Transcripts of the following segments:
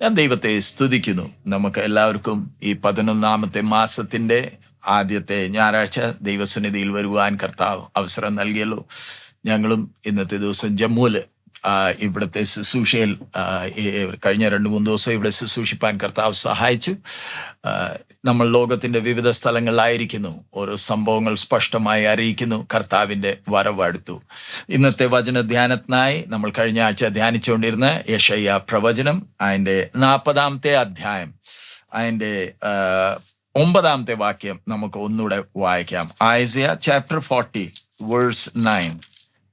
ഞാൻ ദൈവത്തെ സ്തുതിക്കുന്നു. നമുക്ക് എല്ലാവർക്കും ഈ 11ാമത്തെ മാസത്തിൻ്റെ ആദ്യത്തെ ഞായറാഴ്ച ദൈവസന്നിധിയിൽ വരുവാൻ കർത്താവ് അവസരം നൽകിയല്ലോ. ഞങ്ങളും ഇന്നത്തെ ദിവസം ജമ്മുവിൽ ഇവിടുത്തെ ശുശ്രൂഷയിൽ കഴിഞ്ഞ 2-3 ദിവസം ഇവിടെ ശുശ്രൂഷിപ്പാൻ കർത്താവ് സഹായിച്ചു. നമ്മൾ ലോകത്തിൻ്റെ വിവിധ സ്ഥലങ്ങളിലായിരിക്കുന്നു. ഓരോ സംഭവങ്ങൾ സ്പഷ്ടമായി അറിയിക്കുന്നു. കർത്താവിൻ്റെ വരവ് അടുത്തു. ഇന്നത്തെ വചന ധ്യാനത്തിനായി നമ്മൾ കഴിഞ്ഞ ആഴ്ച ധ്യാനിച്ചുകൊണ്ടിരുന്ന യെശയ്യാ പ്രവചനം അതിൻ്റെ 40ാമത്തെ അധ്യായം അതിൻ്റെ 9ാമത്തെ വാക്യം നമുക്ക് ഒന്നുകൂടെ വായിക്കാം. Isaiah chapter 40 verse 9.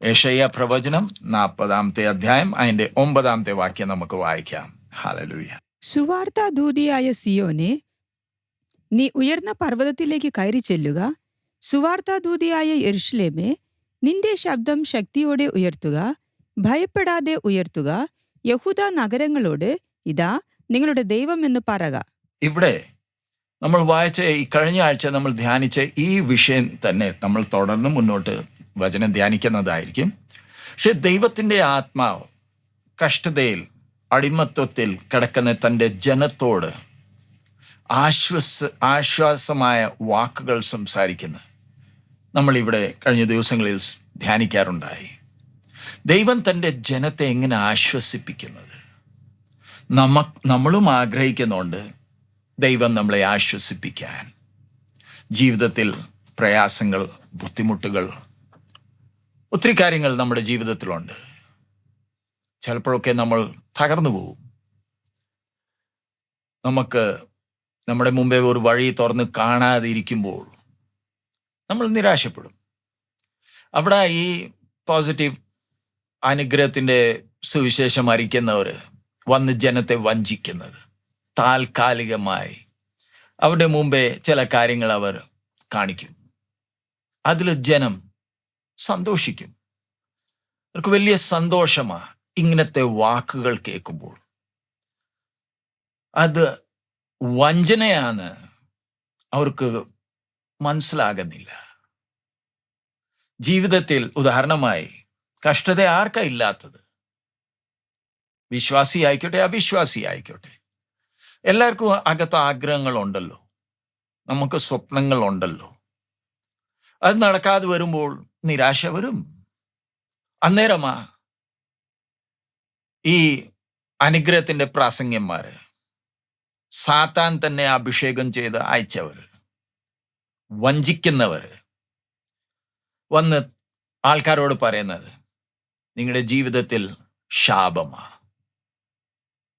യെശയ്യാ പ്രവചനം 40ാമത്തെ അധ്യായം അതിന്റെ 9ാമത്തെ വാക്യം നമുക്ക് വായിക്കാം. ഹല്ലേലൂയ. സുവാർത്താദൂതിയായ സിയോനെ, നീ ഉയർന്ന പർവ്വതത്തിലേക്ക് കയറി ചെല്ലുക. സുവാർത്താദൂതിയായ യെരൂശലേമേ, നിന്റെ ശബ്ദം ശക്തിയോടെ ഉയർത്തുക, ഭയപ്പെടാതെ ഉയർത്തുക. യഹൂദാ നഗരങ്ങളോട്, ഇതാ നിങ്ങളുടെ ദൈവം എന്ന് പറക. ഇവിടെ നമ്മൾ വായിച്ച ഈ കഴിഞ്ഞ ആഴ്ച നമ്മൾ ധ്യാനിച്ച ഈ വിഷയം തന്നെ നമ്മൾ തുടർന്ന് മുന്നോട്ട് വചനം ധ്യാനിക്കുന്നതായിരിക്കും. പക്ഷെ ദൈവത്തിൻ്റെ ആത്മാവ് അടിമത്വത്തിൽ കിടക്കുന്ന തൻ്റെ ജനത്തോട് ആശ്വാസമായ വാക്കുകൾ സംസാരിക്കുന്നു. നമ്മളിവിടെ കഴിഞ്ഞ ദിവസങ്ങളിൽ ധ്യാനിക്കാറുണ്ടായി. ദൈവം തൻ്റെ ജനത്തെ എങ്ങനെ ആശ്വസിപ്പിക്കുന്നത് നമ്മളും ആഗ്രഹിക്കുന്നുണ്ട്. ദൈവം നമ്മളെ ആശ്വസിപ്പിക്കാൻ. ജീവിതത്തിൽ പ്രയാസങ്ങൾ, ബുദ്ധിമുട്ടുകൾ, ഒത്തിരി കാര്യങ്ങൾ നമ്മുടെ ജീവിതത്തിലുണ്ട്. ചിലപ്പോഴൊക്കെ നമ്മൾ തകർന്നു പോകും. നമുക്ക് നമ്മുടെ മുമ്പേ ഒരു വഴി തുറന്ന് കാണാതിരിക്കുമ്പോൾ നമ്മൾ നിരാശപ്പെടും. അവിടെ ഈ പോസിറ്റീവ് അനുഗ്രഹത്തിൻ്റെ സുവിശേഷം അറിയിക്കുന്നവർ വന്ന് ജനത്തെ വഞ്ചിക്കുന്നത്, താൽക്കാലികമായി അവരുടെ മുമ്പേ ചില കാര്യങ്ങൾ അവർ കാണിക്കും. അതിൽ ജനം സന്തോഷിക്കും. അവർക്ക് വലിയ സന്തോഷമാണ് ഇങ്ങനത്തെ വാക്കുകൾ കേൾക്കുമ്പോൾ. അത് വഞ്ചനയാണ് അവർക്ക് മനസ്സിലാകുന്നില്ല. ജീവിതത്തിൽ ഉദാഹരണമായി കഷ്ടത ആർക്കാ ഇല്ലാത്തത്? വിശ്വാസി ആയിക്കോട്ടെ, അവിശ്വാസി ആയിക്കോട്ടെ, എല്ലാവർക്കും അകത്ത് ആഗ്രഹങ്ങളുണ്ടല്ലോ, നമുക്ക് സ്വപ്നങ്ങളുണ്ടല്ലോ. അത് നടക്കാതെ വരുമ്പോൾ നിരാശ വരും. അന്നേരമാ ഈ അനുഗ്രഹത്തിൻ്റെ പ്രാസംഗ്യന്മാര്, സാത്താൻ തന്നെ അഭിഷേകം ചെയ്ത് അയച്ചവര്, വഞ്ചിക്കുന്നവര് വന്ന് ആൾക്കാരോട് പറയുന്നത് നിങ്ങളുടെ ജീവിതത്തിൽ ശാപമാ,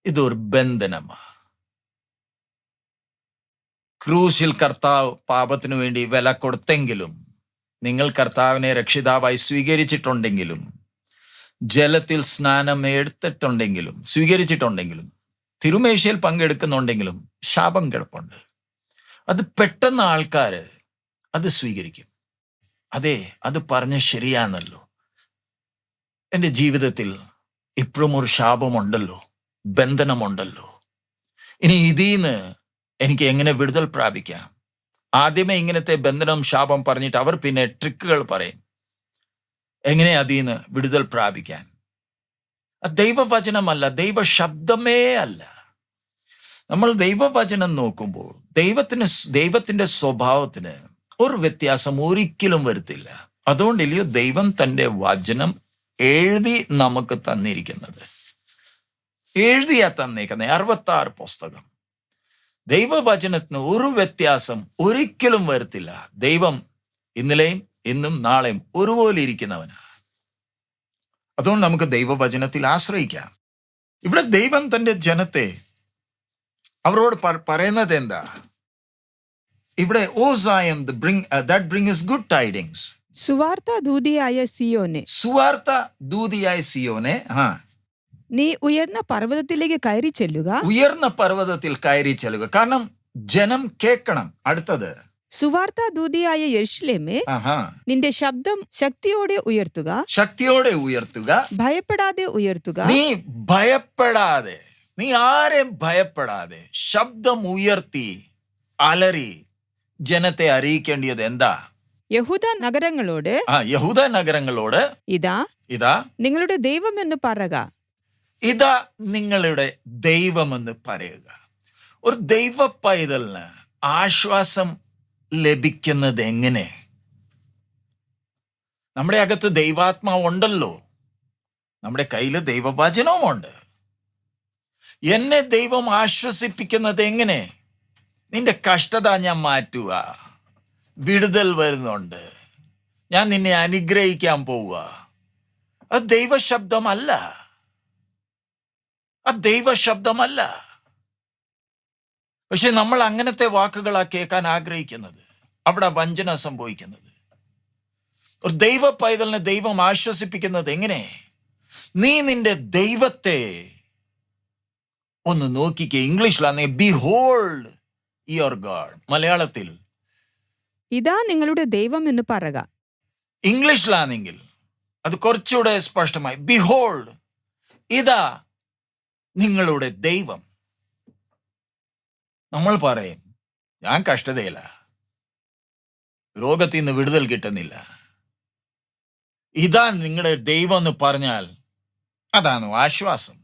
ഇതൊരു ബന്ധനമാ. ക്രൂശിൽ കർത്താവ് പാപത്തിനു വേണ്ടി വില കൊടുത്തെങ്കിലും, നിങ്ങൾ കർത്താവിനെ രക്ഷിതാവായി സ്വീകരിച്ചിട്ടുണ്ടെങ്കിലും, ജലത്തിൽ സ്നാനം എടുത്തിട്ടുണ്ടെങ്കിലും, സ്വീകരിച്ചിട്ടുണ്ടെങ്കിലും, തിരുമേശയിൽ പങ്കെടുക്കുന്നുണ്ടെങ്കിലും ശാപം കിടപ്പുണ്ട്. അത് പെട്ടെന്ന് ആൾക്കാർ അത് സ്വീകരിക്കും. അതെ, അത് പറഞ്ഞ ശരിയാണല്ലോ, എൻ്റെ ജീവിതത്തിൽ ഇപ്പോഴും ഒരു ശാപമുണ്ടല്ലോ, ബന്ധനമുണ്ടല്ലോ. ഇനി ഇതിന്ന് എനിക്ക് എങ്ങനെ വിടുതൽ പ്രാപിക്കാം? ആദ്യമേ ഇങ്ങനത്തെ ബന്ധനം, ശാപം പറഞ്ഞിട്ട് അവർ പിന്നെ ട്രിക്കുകൾ പറയും എങ്ങനെ അതിന്ന് വിടുതൽ പ്രാപിക്കാൻ. ദൈവവചനമല്ല, ദൈവ ശബ്ദമേ അല്ല. നമ്മൾ ദൈവവചനം നോക്കുമ്പോൾ ദൈവത്തിൻ്റെ സ്വഭാവത്തിന് ഒരു വ്യത്യാസം ഒരിക്കലും വരുത്തില്ല. അതുകൊണ്ടില്ലയോ ദൈവം തൻ്റെ വചനം എഴുതി നമുക്ക് തന്നിരിക്കുന്നത്. എഴുതിയാ തന്നേക്കുന്നത് 66 പുസ്തകം. ദൈവവചനത്തിന് ഒരു വ്യത്യാസം ഒരിക്കലും വരുത്തില്ല. ദൈവം ഇന്നലെയും ഇന്നും നാളെയും ഒരുപോലെ ഇരിക്കുന്നവനാ. അതുകൊണ്ട് നമുക്ക് ദൈവവചനത്തിൽ ആശ്രയിക്കാം. ഇവിടെ ദൈവം തൻ്റെ ജനത്തെ അവരോട് പറയുന്നത് എന്താ? ഇവിടെ ഓ സായം that brings good tidings. സുവാർത്താദൂതിയായ സിയോനെ, സുവാർത്താദൂതിയായ സിയോനെ, നീ ഉയർന്ന പർവ്വതത്തിലേക്ക് കയറി ചെല്ലുക. ഉയർന്ന പർവ്വതത്തിൽ കയറി ചെല്ലുക. കാരണം ജനം കേൾക്കണം. അടുത്തത്, സുവാർത്താദൂതിയായ യെരൂശലേമേ, നിന്റെ ശബ്ദം ശക്തിയോടെ ഉയർത്തുക, ശക്തിയോടെ ഉയർത്തുക, ഭയപ്പെടാതെ ഉയർത്തുക. നീ ഭയപ്പെടാതെ, നീ ആരെയും ഭയപ്പെടാതെ ശബ്ദം ഉയർത്തി അലറി ജനത്തെ അറിയിക്കേണ്ടത് എന്താ? യഹൂദ നഗരങ്ങളോട്, യഹൂദ നഗരങ്ങളോട്, ഇതാ ഇതാ നിങ്ങളുടെ ദൈവം എന്ന് പറക. ഇതാ നിങ്ങളുടെ ദൈവമെന്ന് പറയുക. ഒരു ദൈവ പൈതലിന് ആശ്വാസം ലഭിക്കുന്നത് എങ്ങനെ? നമ്മുടെ അകത്ത് ദൈവാത്മാവ് ഉണ്ടല്ലോ, നമ്മുടെ കയ്യിൽ ദൈവവചനവുമുണ്ട്. എന്നെ ദൈവം ആശ്വസിപ്പിക്കുന്നത് എങ്ങനെ? നിന്റെ കഷ്ടത ഞാൻ മാറ്റുക, വിടുതൽ വരുന്നുണ്ട്, ഞാൻ നിന്നെ അനുഗ്രഹിക്കാൻ പോവുക. അത് ദൈവശബ്ദമല്ല, അത് ദൈവശബ്ദമല്ല. പക്ഷെ നമ്മൾ അങ്ങനത്തെ വാക്കുകളാ കേൾക്കാൻ ആഗ്രഹിക്കുന്നത്. അവിടെ വഞ്ചന സംഭവിക്കുന്നത്. ഒരു ദൈവ പൈതലിനെ ദൈവം ആശ്വസിപ്പിക്കുന്നത് എങ്ങനെ? നീ നിന്റെ ദൈവത്തെ ഒന്ന് നോക്കിക്കേ. ഇംഗ്ലീഷിലാണെങ്കിൽ ബിഹോൾഡ് യുവർ ഗാഡ്. മലയാളത്തിൽ ഇതാ നിങ്ങളുടെ ദൈവം എന്ന് പറക. ഇംഗ്ലീഷിലാണെങ്കിൽ അത് കുറച്ചുകൂടെ സ്പഷ്ടമായി, ബിഹോൾഡ്, ഇതാ നിങ്ങളുടെ ദൈവം. നമ്മൾ പറയും, ഞാൻ കഷ്ടതയില്ല, രോഗത്തിൽ നിന്ന് വിടുതൽ കിട്ടുന്നില്ല. ഇതാ നിങ്ങളുടെ ദൈവം എന്ന് പറഞ്ഞാൽ അതാണ് ആശ്വാസം.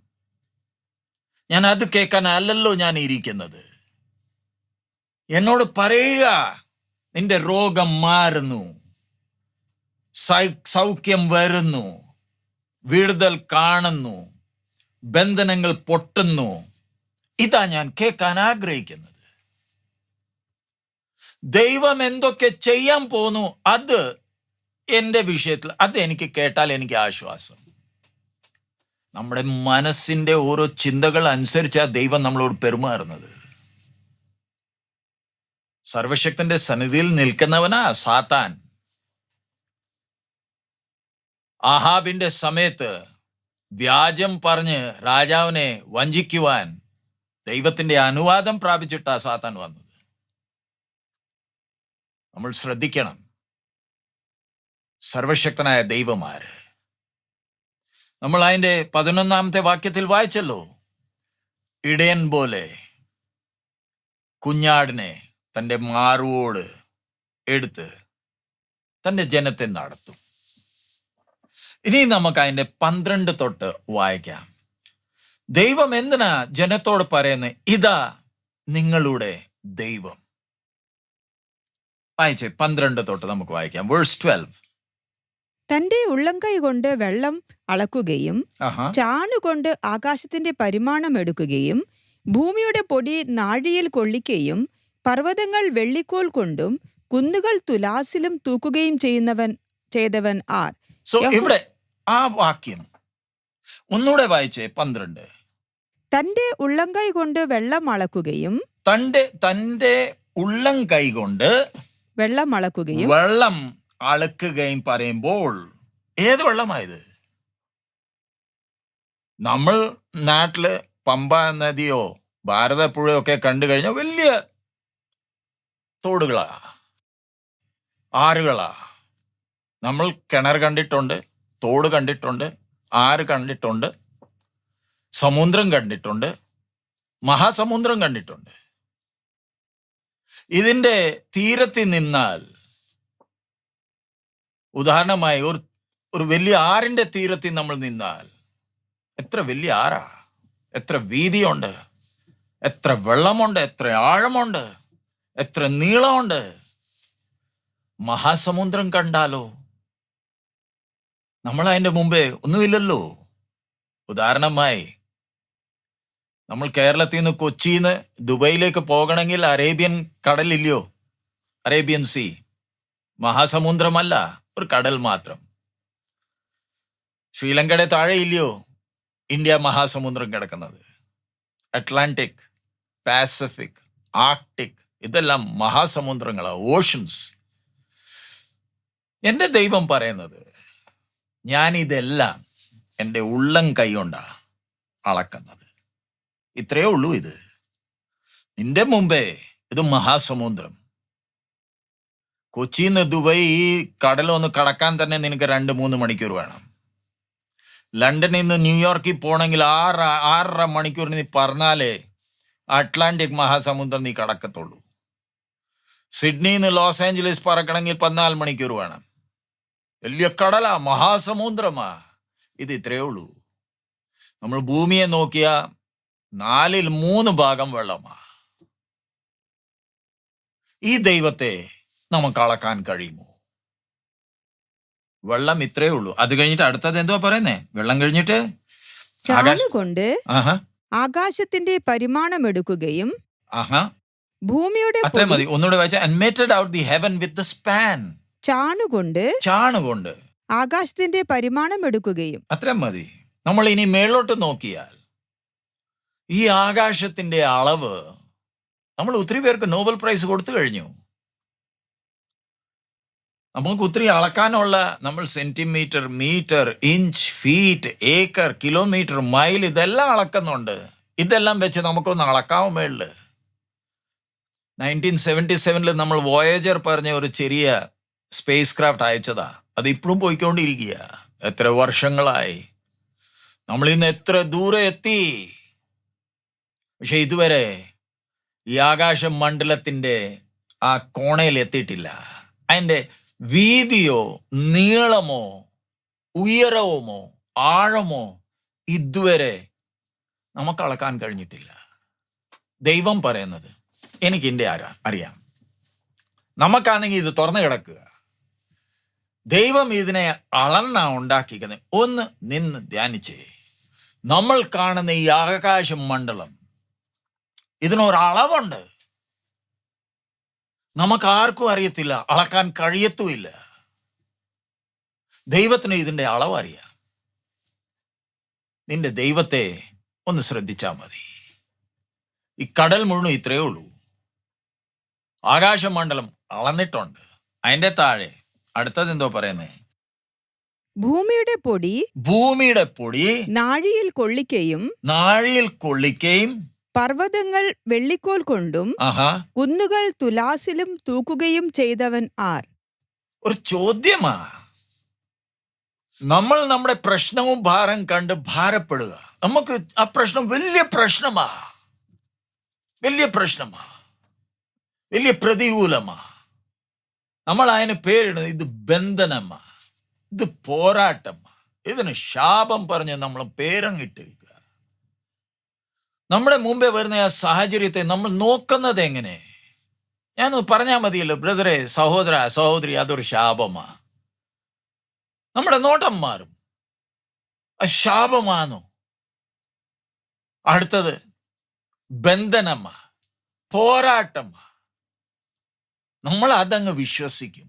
ഞാൻ അത് കേൾക്കാൻ അല്ലല്ലോ ഞാൻ ഇരിക്കുന്നത്. എന്നോട് പറയുക, നിന്റെ രോഗം മാറുന്നു, സൗഖ്യം വരുന്നു, വിടുതൽ കാണുന്നു, ബന്ധനങ്ങൾ പൊട്ടുന്നു. ഇതാ ഞാൻ കേൾക്കാൻ ആഗ്രഹിക്കുന്നത്. ദൈവം എന്തൊക്കെ ചെയ്യാൻ പോന്നു, അത് എൻ്റെ വിഷയത്തിൽ, അത് എനിക്ക് കേട്ടാൽ എനിക്ക് ആശ്വാസം. നമ്മുടെ മനസ്സിന്റെ ഓരോ ചിന്തകൾ അനുസരിച്ചാ ദൈവം നമ്മളോട് പെരുമാറുന്നത്. സർവശക്തന്റെ സന്നിധിയിൽ നിൽക്കുന്നവനാ സാത്താൻ. ആഹാബിന്റെ സമയത്ത് വ്യാജം പറഞ്ഞ് രാജാവിനെ വഞ്ചിക്കുവാൻ ദൈവത്തിന്റെ അനുവാദം പ്രാപിച്ചിട്ടാ സാത്താൻ വന്നത്. നമ്മൾ ശ്രദ്ധിക്കണം. സർവശക്തനായ ദൈവമാര്, നമ്മൾ അതിന്റെ 11-ാമത്തെ വാക്യത്തിൽ വായിച്ചല്ലോ, ഇടയൻ പോലെ കുഞ്ഞാടിനെ തൻ്റെ മാറുവോട് എടുത്ത് തൻ്റെ ജനത്തെ നടത്തും. ഇനി നമുക്ക് അതിന്റെ 12 തൊട്ട് വായിക്കാം. ദൈവം എന്തിനാ ജനത്തോട് പറയുന്നത്? ഇതാ നിങ്ങളുടെ ദൈവം. വായിച്ചേ, 12 തൊട്ട് നമുക്ക് വായിക്കാം. വേഴ്സ് 12. തന്റെ ഉള്ളംകൈ കൊണ്ട് വെള്ളം അളക്കുകയും ചാണുകൊണ്ട് ആകാശത്തിന്റെ പരിമാണം എടുക്കുകയും ഭൂമിയുടെ പൊടി നാഴിയിൽ കൊള്ളിക്കുകയും പർവ്വതങ്ങൾ വെള്ളിക്കോൽ കൊണ്ടും കുന്നുകൾ തുലാസിലും തൂക്കുകയും ചെയ്തവൻ ആർ? ഇവിടെ ആ വാക്യം ഒന്നുകൂടെ വായിച്ചേ. 12. തന്റെ ഉള്ളംകൈ കൊണ്ട് വെള്ളം അളക്കുകയും തന്റെ ഉള്ളം കൈ കൊണ്ട് വെള്ളം അളക്കുകയും പറയുമ്പോൾ ഏത് വെള്ളമായത്? നമ്മൾ നാട്ടില് പമ്പ നദിയോ ഭാരതപ്പുഴയോ ഒക്കെ കണ്ടു കഴിഞ്ഞാൽ വലിയ തോടുകളാ, ആറുകളാ. നമ്മൾ കിണർ കണ്ടിട്ടുണ്ട്, തോട് കണ്ടിട്ടുണ്ട്, ആറ് കണ്ടിട്ടുണ്ട്, സമുദ്രം കണ്ടിട്ടുണ്ട്, മഹാസമുദ്രം കണ്ടിട്ടുണ്ട്. ഇതിന്റെ തീരത്തിൽ നിന്നാൽ, ഉദാഹരണമായി ഒരു വലിയ ആറിന്റെ തീരത്തിൽ നമ്മൾ നിന്നാൽ, എത്ര വലിയ ആറാ, എത്ര വീതിയുണ്ട്, എത്ര വെള്ളമുണ്ട്, എത്ര ആഴമുണ്ട്, എത്ര നീളമുണ്ട്. മഹാസമുദ്രം കണ്ടാലോ നമ്മൾ അതിന്റെ മുമ്പേ ഒന്നുമില്ലല്ലോ. ഉദാഹരണമായി നമ്മൾ കേരളത്തിൽ നിന്ന് കൊച്ചിന്ന് ദുബൈയിലേക്ക് പോകണമെങ്കിൽ അറേബ്യൻ കടലില്ലയോ? അറേബ്യൻ സീ, മഹാസമുദ്രമല്ല, ഒരു കടൽ മാത്രം. ശ്രീലങ്കയുടെ താഴെ ഇല്ലയോ ഇന്ത്യ മഹാസമുദ്രം കിടക്കുന്നത്? അറ്റ്ലാന്റിക്, പാസഫിക്, ആർട്ടിക്, ഇതെല്ലാം മഹാസമുദ്രങ്ങളാ, ഓഷൻസ്. എൻ്റെ ദൈവം പറയുന്നത്, ഞാനിതെല്ലാം എൻ്റെ ഉള്ളം കൈ കൊണ്ടാ അളക്കുന്നത്. ഇത്രയേ ഉള്ളൂ. ഇത് നിന്റെ മുമ്പേ ഇത് മഹാസമുദ്രം. കൊച്ചിന്ന് ദുബൈ ഈ കടലൊന്ന് കടക്കാൻ തന്നെ നിനക്ക് 2-3 മണിക്കൂർ വേണം. ലണ്ടനിൽ നിന്ന് ന്യൂയോർക്കിൽ പോകണമെങ്കിൽ 6.5 മണിക്കൂർ നീ പറഞ്ഞാലേ അറ്റ്ലാന്റിക് മഹാസമുദ്രം നീ കടക്കത്തുള്ളൂ. സിഡ്നിയിൽ നിന്ന് ലോസ് ഏഞ്ചലസ് പറക്കണമെങ്കിൽ 14 മണിക്കൂർ വേണം. വലിയ കടലാ, മഹാസമുദ്രമാ. ഇത് ഇത്രയേ ഉള്ളൂ. നമ്മൾ ഭൂമിയെ നോക്കിയ 3/4 വെള്ളമാ. ഈ ദൈവത്തെ നമുക്ക് അളക്കാൻ കഴിയുമോ? വെള്ളം ഇത്രയേ ഉള്ളൂ. അത് കഴിഞ്ഞിട്ട് അടുത്തത് എന്തുവാ പറയുന്നേ? വെള്ളം കഴിഞ്ഞിട്ട് ചാണുകൊണ്ട് ആഹാ ആകാശത്തിന്റെ പരിമാണമെടുക്കുകയും ആഹാ ഭൂമിയുടെ അത്രേ പൊടി മതി. ഒന്നുകൂടെ വായിച്ചാൽ and meted out the heaven with the span. ചാണുകൊണ്ട് ചാണുകൊണ്ട്. ആകാശത്തിന്റെ പരിമാണമെടുക്കുകയും. അത്രേ മതി. നമ്മൾ ഇനി മേളോട്ട് നോക്കിയാൽ ഈ ആകാശത്തിന്റെ അളവ് നമ്മൾ ഒത്തിരി പേർക്ക് നോബൽ പ്രൈസ് കൊടുത്തു കഴിഞ്ഞു. നമുക്ക് ഒത്തിരി അളക്കാനുള്ള നമ്മൾ centimetre, metre, inch, feet, acre, kilometre, mile ഇതെല്ലാം അളക്കുന്നുണ്ട്. ഇതെല്ലാം വെച്ച് നമുക്കൊന്ന് അളക്കാവോ മേളില്? 1977 നമ്മൾ വോയേജർ പറഞ്ഞ ഒരു ചെറിയ സ്പേസ് ക്രാഫ്റ്റ് അയച്ചതാ. അത് ഇപ്പോഴും പോയിക്കൊണ്ടിരിക്കുക. എത്ര വർഷങ്ങളായി, നമ്മൾ ഇന്ന് എത്ര ദൂരെ എത്തി. പക്ഷെ ഇതുവരെ ഈ ആകാശ മണ്ഡലത്തിന്റെ ആ കോണയിൽ എത്തിയിട്ടില്ല. അതിൻ്റെ വീതിയോ നീളമോ ഉയരവുമോ ആഴമോ ഇതുവരെ നമുക്ക് അളക്കാൻ കഴിഞ്ഞിട്ടില്ല. ദൈവം പറയുന്നത് എനിക്ക് എൻ്റെ അറിയാം. നമുക്കാണെങ്കിൽ ഇത് തുറന്നു കിടക്കുക. ദൈവം ഇതിനെ അളന്നാ ഉണ്ടാക്കിക്കുന്നത്. ഒന്ന് നിന്ന് ധ്യാനിച്ചേ. നമ്മൾ കാണുന്ന ഈ ആകാശ മണ്ഡലം ഇതിനൊരളവുണ്ട്. നമുക്ക് ആർക്കും അറിയത്തില്ല, അളക്കാൻ കഴിയത്തുമില്ല. ദൈവത്തിന് ഇതിൻ്റെ അളവ് അറിയാം. നിന്റെ ദൈവത്തെ ഒന്ന് ശ്രദ്ധിച്ചാൽ മതി. ഈ കടൽ മുഴുവൻ ഇത്രയേ ഉള്ളൂ. ആകാശമണ്ഡലം അളന്നിട്ടുണ്ട്. അതിൻ്റെ താഴെ അടുത്തത് എന്തോ പറയുന്നേ? ഭൂമിയുടെ പൊടി നാഴിയിൽ കൊള്ളിക്കയും പർവ്വതങ്ങൾ വെള്ളിക്കോൽ കൊണ്ടും കുന്നുകൾ തുലാസിലും തൂക്കുകയും ചെയ്തവൻ ആർ? ഒരു ചോദ്യമാ. നമ്മൾ നമ്മുടെ പ്രശ്നവും ഭാരം കണ്ട് ഭാരപ്പെടുക. നമുക്ക് ആ പ്രശ്നം വലിയ പ്രശ്നമാ, വലിയ പ്രതികൂലമാ. നമ്മൾ അതിന് പേരിടുന്നത് ഇത് ബന്ധനമാ, ഇത് പോരാട്ടമാ, ഇതിന് ശാപം പറഞ്ഞ് നമ്മൾ പേരങ്ങിട്ട്. നമ്മുടെ മുമ്പേ വരുന്ന ആ സാഹചര്യത്തെ നമ്മൾ നോക്കുന്നത് എങ്ങനെ? ഞാനൊന്ന് പറഞ്ഞാൽ മതിയല്ലോ, ബ്രദറെ, സഹോദര, സഹോദരി, അതൊരു ശാപമാ. നമ്മുടെ നോട്ടം മാറും. ശാപമാണോ? അടുത്തത് ബന്ധനമാ, പോരാട്ടമാ. നമ്മൾ അതങ്ങ് വിശ്വസിക്കും.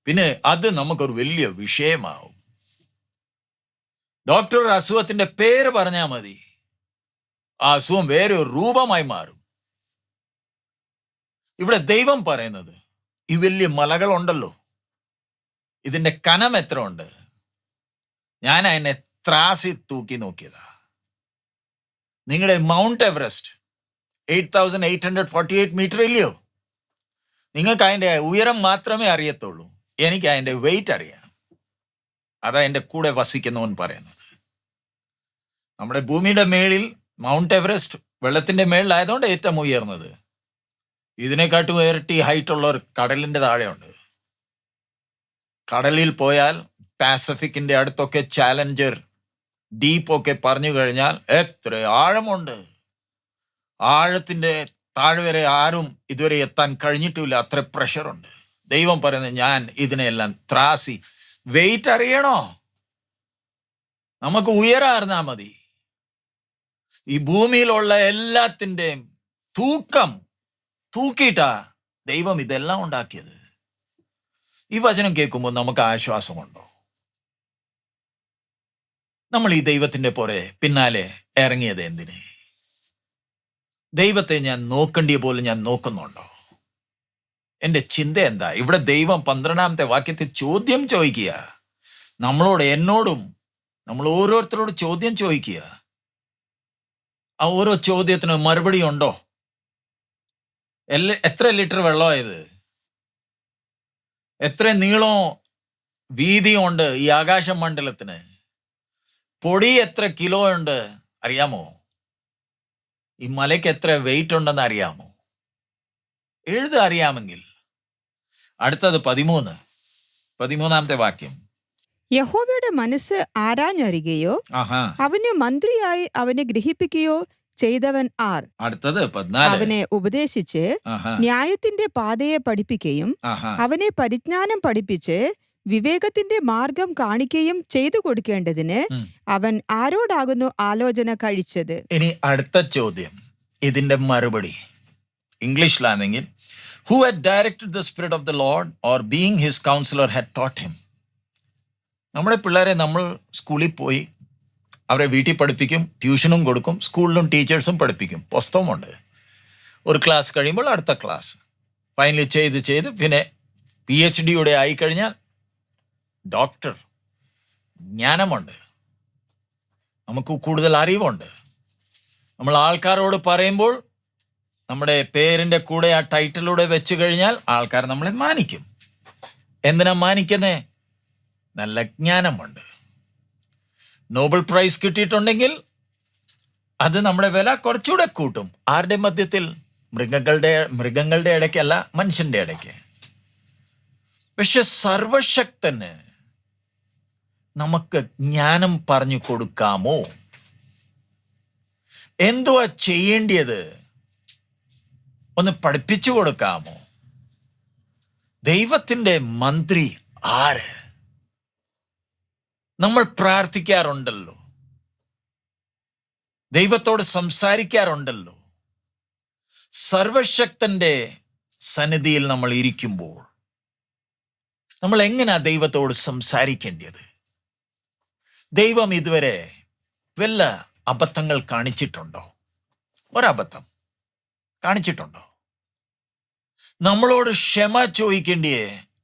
പിന്നെ അത് നമുക്കൊരു വലിയ വിഷയമാവും. ഡോക്ടർ അസുഖത്തിന്റെ പേര് പറഞ്ഞാൽ മതി, ആ അസുഖം വേറെ ഒരു രൂപമായി മാറും. ഇവിടെ ദൈവം പറയുന്നത് ഈ വലിയ മലകളുണ്ടല്ലോ, ഇതിന്റെ കനം എത്ര ഉണ്ട്? ഞാൻ അതിനെ ത്രാസി തൂക്കി നോക്കിയതാ. നിങ്ങളുടെ മൗണ്ട് എവറസ്റ്റ് 8,848 മീറ്റർ ഇല്ലയോ? നിങ്ങൾക്ക് അതിൻ്റെ ഉയരം മാത്രമേ അറിയത്തുള്ളൂ. എനിക്ക് അതിൻ്റെ വെയിറ്റ് അറിയാം. അതാ എൻ്റെ കൂടെ വസിക്കുന്നവൻ പറയുന്നത്. നമ്മുടെ ഭൂമിയുടെ മേളിൽ മൗണ്ട് എവറസ്റ്റ് വെള്ളത്തിൻ്റെ മേളിലായതുകൊണ്ട് ഏറ്റവും ഉയർന്നത്. ഇതിനെക്കാട്ടും ഇരട്ടി ഹൈറ്റ് ഉള്ള ഒരു കടലിൻ്റെ താഴെയുണ്ട്. കടലിൽ പോയാൽ പാസഫിക്കിൻ്റെ അടുത്തൊക്കെ ചാലഞ്ചർ ഡീപ്പൊക്കെ പറഞ്ഞു കഴിഞ്ഞാൽ എത്ര ആഴമുണ്ട്. ആഴത്തിൻ്റെ താഴെ വരെ ആരും ഇതുവരെ എത്താൻ കഴിഞ്ഞിട്ടില്ല. അത്ര പ്രഷറുണ്ട്. ദൈവം പറയുന്നത് ഞാൻ ഇതിനെല്ലാം ത്രാസി. വെയിറ്റ് അറിയണോ? നമുക്ക് ഉയരാറിഞ്ഞാൽ മതി. ഈ ഭൂമിയിലുള്ള എല്ലാത്തിൻ്റെയും തൂക്കം തൂക്കിയിട്ടാ ദൈവം ഇതെല്ലാം ഉണ്ടാക്കിയത്. ഈ വചനം കേൾക്കുമ്പോൾ നമുക്ക് ആശ്വാസമുണ്ടോ? നമ്മൾ ഈ ദൈവത്തിൻ്റെ പിന്നാലെ ഇറങ്ങിയത് എന്തിന്? ദൈവത്തെ ഞാൻ നോക്കേണ്ടിയ പോലെ ഞാൻ നോക്കുന്നുണ്ടോ? എൻ്റെ ചിന്ത എന്താ? ഇവിടെ ദൈവം 12-ാമത്തെ വാക്യത്തിൽ ചോദ്യം ചോദിക്കുക. നമ്മളോട്, എന്നോടും, നമ്മൾ ഓരോരുത്തരോട് ചോദ്യം ചോദിക്കുക. ആ ഓരോ ചോദ്യത്തിന് മറുപടി ഉണ്ടോ? എത്ര ലിറ്റർ വെള്ളമായത്? എത്ര നീളവും വീതിയും ഉണ്ട് ഈ ആകാശമണ്ഡലത്തിന്? പൊടി എത്ര കിലോ ഉണ്ട് അറിയാമോ? ഈ മലയ്ക്ക് എത്ര വെയിറ്റ് ഉണ്ടെന്ന് അറിയാമോ? അറിയാമെങ്കിൽ അടുത്തത് 13-ാമത്തെ വാക്യം. യഹോവയുടെ മനസ്സ് ആരാഞ്ഞറിയുകയോ ആഹാ. അവന് മന്ത്രിയായി അവനെ ഗ്രഹിപ്പിക്കുകയോ ചെയ്തവൻ ആർ? അടുത്തത് 14. അവനെ ഉപദേശിച്ച് ആഹാ. ന്യായത്തിന്റെ പാതയെ പഠിപ്പിക്കുകയും ആഹാ. അവനെ പരിജ്ഞാനം പഠിപ്പിച്ച് വിവേകത്തിന്റെ മാർഗം കാണിക്കുകയും ചെയ്തു കൊടുക്കേണ്ടതിന് ഉം. അവൻ ആരോടാകുന്നു ആലോചന കഴിച്ചത്? ഇനി അടുത്ത ചോദ്യം, ഇതിന്റെ മറുപടി ഇംഗ്ലീഷിലാണെങ്കിൽ, who had directed the spirit of the lord or being his counsellor had taught him. നമ്മുടെ പിള്ളേരെ നമ്മൾ സ്കൂളിൽ പോയി അവരെ വീട്ടിൽ പഠിപ്പിക്കും, ട്യൂഷനും കൊടുക്കും, സ്കൂളിലും ടീച്ചേഴ്സും പഠിപ്പിക്കും, പുസ്തകമുണ്ട്. ഒരു ക്ലാസ് കഴിയുമ്പോൾ അടുത്ത ക്ലാസ് ഫൈനലി ചെയ്ത് പിന്നെ PhD ആയിക്കഴിഞ്ഞാൽ ഡോക്ടർ, ജ്ഞാനമുണ്ട്, നമുക്ക് കൂടുതൽ അറിവുണ്ട്. നമ്മൾ ആൾക്കാരോട് പറയുമ്പോൾ നമ്മുടെ പേരിൻ്റെ കൂടെ ആ ടൈറ്റിലൂടെ വെച്ച് കഴിഞ്ഞാൽ ആൾക്കാർ നമ്മളെ മാനിക്കും. എന്തിനാ മാനിക്കുന്നേ? നല്ല ജ്ഞാനമുണ്ട്. നോബൽ പ്രൈസ് കിട്ടിയിട്ടുണ്ടെങ്കിൽ അത് നമ്മുടെ വില കുറച്ചുകൂടെ കൂട്ടും. ആരുടെ മധ്യത്തിൽ? മൃഗങ്ങളുടെ ഇടയ്ക്കല്ല, മനുഷ്യന്റെ ഇടയ്ക്ക്. പക്ഷെ സർവശക്തന് നമുക്ക് ജ്ഞാനം പറഞ്ഞു കൊടുക്കാമോ? എന്തുവാ ചെയ്യേണ്ടിയത് ഒന്ന് പഠിപ്പിച്ചു കൊടുക്കാമോ? ദൈവത്തിന്റെ മന്ത്രി ആര്? നമ്മൾ പ്രാർത്ഥിക്കാറുണ്ടല്ലോ, ദൈവത്തോട് സംസാരിക്കാറുണ്ടല്ലോ. സർവശക്തന്റെ സന്നിധിയിൽ നമ്മൾ ഇരിക്കുമ്പോൾ നമ്മൾ എങ്ങനെയാ ദൈവത്തോട് സംസാരിക്കേണ്ടത്? ദൈവം ഇതുവരെ വല്ല അബദ്ധങ്ങൾ കാണിച്ചിട്ടുണ്ടോ? ഒരബദ്ധം കാണിച്ചിട്ടുണ്ടോ? നമ്മളോട് ക്ഷമ ചോദിക്കേണ്ട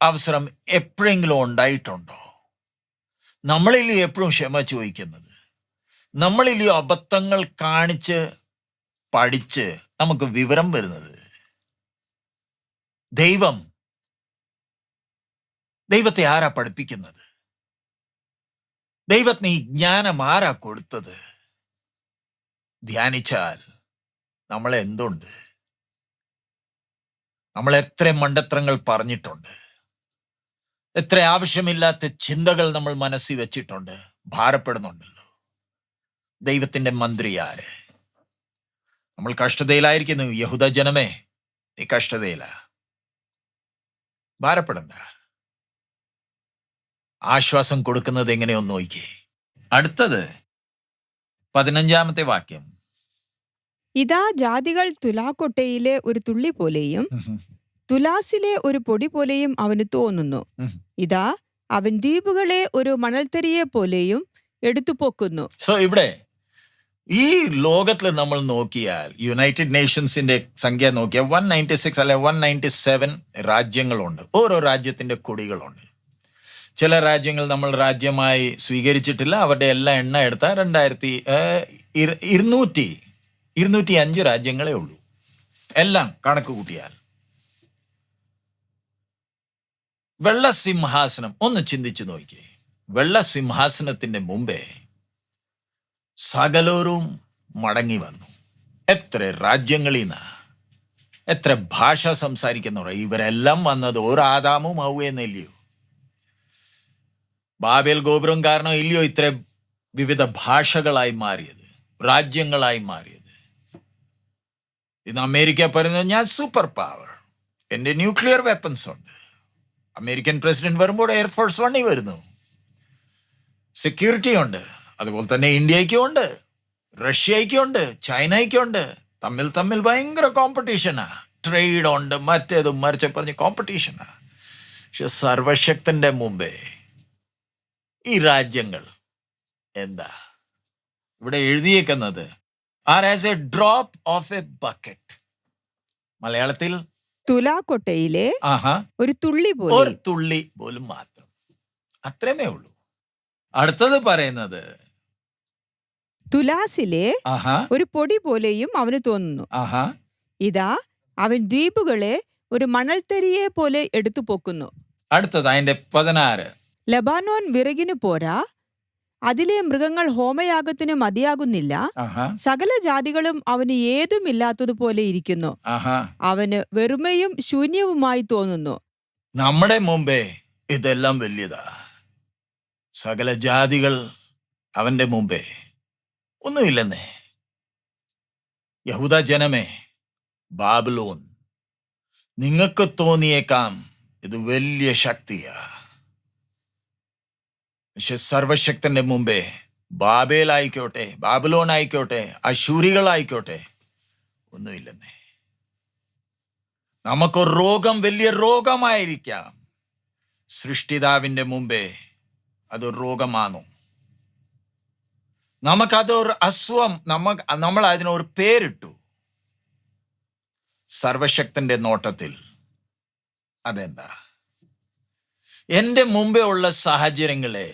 അവസരം എപ്പോഴെങ്കിലും ഉണ്ടായിട്ടുണ്ടോ? നമ്മളിൽ എപ്പോഴും ക്ഷമ ചോദിക്കുന്നത്? നമ്മളിൽ അബദ്ധങ്ങൾ കാണിച്ച് പഠിച്ച് നമുക്ക് വിവരം വരുന്നത്? ദൈവത്തെ ആരാ പഠിപ്പിക്കുന്നത്? ദൈവത്തിന് ഈ ജ്ഞാനം ആരാ കൊടുത്തത്? ധ്യാനിച്ചാൽ നമ്മളെന്തുണ്ട്? നമ്മൾ എത്ര മണ്ടത്തരങ്ങൾ പറഞ്ഞിട്ടുണ്ട്, എത്ര ആവശ്യമില്ലാത്ത ചിന്തകൾ നമ്മൾ മനസ്സിൽ വെച്ചിട്ടുണ്ട്. ഭാരപ്പെടുന്നുണ്ടല്ലോ. ദൈവത്തിന്റെ മന്ത്രി ആര്? നമ്മൾ കഷ്ടതയിലായിരിക്കുന്നു. യഹൂദ ജനമേ, നീ കഷ്ടതയില, ഭാരപ്പെടണ്ട. ആശ്വാസം കൊടുക്കുന്നത് എങ്ങനെയൊന്ന് നോക്കിക്കേ. അടുത്തത് 15-ാമത്തെ വാക്യം. ഇതാ ജാതികൾ തുലാക്കൊട്ടയിലെ ഒരു തുള്ളി പോലെയും തുലാസിലെ ഒരു പൊടി പോലെയും അവന് തോന്നുന്നു. ഇതാ അവൻ ദ്വീപുകളെ ഒരു മണൽത്തരിയെ പോലെയും എടുത്തു പൊക്കുന്നു. സോ ഇവിടെ ഈ ലോകത്തിൽ നമ്മൾ നോക്കിയാൽ, യുണൈറ്റഡ് നേഷൻസിന്റെ സംഖ്യ നോക്കിയാൽ 196 അല്ലെ 197 രാജ്യങ്ങളുണ്ട്. ഓരോ രാജ്യത്തിന്റെ കൊടികളുണ്ട്. ചില രാജ്യങ്ങൾ നമ്മൾ രാജ്യമായി സ്വീകരിച്ചിട്ടില്ല. അവരുടെ എല്ലാ എണ്ണ എടുത്താൽ 205 രാജ്യങ്ങളേ ഉള്ളൂ, എല്ലാം കണക്ക് കൂട്ടിയാൽ. വെള്ളസിംഹാസനം ഒന്ന് ചിന്തിച്ചു നോക്കിയേ. വെള്ളസിംഹാസനത്തിന്റെ മുമ്പേ സകലരും മടങ്ങി വന്നു. എത്ര രാജ്യങ്ങളിൽ നിന്നാ, എത്ര ഭാഷ സംസാരിക്കുന്നവർ. ഇവരെല്ലാം വന്നത് ഒരു ആദാമും ഹവ്വയെന്നില്ലയോ? ബാബേൽ ഗോപുരം കാരണം ഇല്ലയോ ഇത്ര വിവിധ ഭാഷകളായി മാറിയത്, രാജ്യങ്ങളായി മാറിയത്? ഇന്ന് അമേരിക്ക പറയുന്നത് ഞാൻ സൂപ്പർ പവർ, എൻ്റെ ന്യൂക്ലിയർ വെപ്പൺസ് ഉണ്ട്. അമേരിക്കൻ പ്രസിഡന്റ് വരുമ്പോൾ എയർഫോഴ്സ് 1 വരുന്നു, സെക്യൂരിറ്റി ഉണ്ട്. അതുപോലെ തന്നെ ഇന്ത്യയ്ക്കും ഉണ്ട്, റഷ്യയ്ക്കും ഉണ്ട്, ചൈനയ്ക്കും ഉണ്ട്. തമ്മിൽ ഭയങ്കര കോമ്പറ്റീഷനാ. ട്രേഡ് ഉണ്ട്, മറ്റേതും മറിച്ച പറഞ്ഞ് കോമ്പറ്റീഷനാ. പക്ഷെ സർവശക്തന്റെ മുമ്പേ ഈ രാജ്യങ്ങൾ എന്താ? ഇവിടെ എഴുതിയേക്കുന്നത് are as a drop of a bucket. മലയാളത്തിൽ തുലാക്കൊട്ടയിലെ ഒരു തുള്ളി ഒരു പോലെ. തുള്ളി പോലും മാത്രം, അത്രമേ ഉള്ളൂ. അടുത്തത് പറയുന്നത് തുലാസിലെ ഒരു പൊടി പോലെയും അവന് തോന്നുന്നു. ഇതാ അവൻ ദ്വീപുകളെ ഒരു മണൽത്തരിയെ പോലെ എടുത്തു പൊക്കുന്നു. അടുത്തത് അതിന്റെ 16. ലബാനോൻ വിറകിന് പോരാ, അതിലെ മൃഗങ്ങൾ ഹോമയാഗത്തിന് മതിയാകുന്നില്ല. സകല ജാതികളും അവന് ഏതുമില്ലാത്തതുപോലെ ഇരിക്കുന്നു. അവന് വെറുമയും ശൂന്യവുമായി തോന്നുന്നു. നമ്മുടെ മുമ്പേ ഇതെല്ലാം വലിയതാ. സകല ജാതികൾ അവന്റെ മുമ്പേ ഒന്നുമില്ലെന്നേ. യഹൂദ ജനമേ, ബാബിലോൺ നിങ്ങൾക്ക് തോന്നിയേക്കാം ഇത് വലിയ ശക്തിയാ. പക്ഷെ സർവശക്തന്റെ മുമ്പേ ബാബേലായിക്കോട്ടെ, ബാബിലോൺ ആയിക്കോട്ടെ, അശൂരികളായിക്കോട്ടെ ഒന്നുമില്ലെന്നേ. നമുക്കൊരു രോഗം വലിയ രോഗമായിരിക്കാം, സൃഷ്ടിതാവിന്റെ മുമ്പേ അതൊരു രോഗമാണോ? നമുക്കതൊരു അസുഖം, നമ്മൾ അതിനൊരു പേരിട്ടു. സർവശക്തന്റെ നോട്ടത്തിൽ അതെന്താ? എൻ്റെ മുമ്പേ ഉള്ള സാഹചര്യങ്ങളെ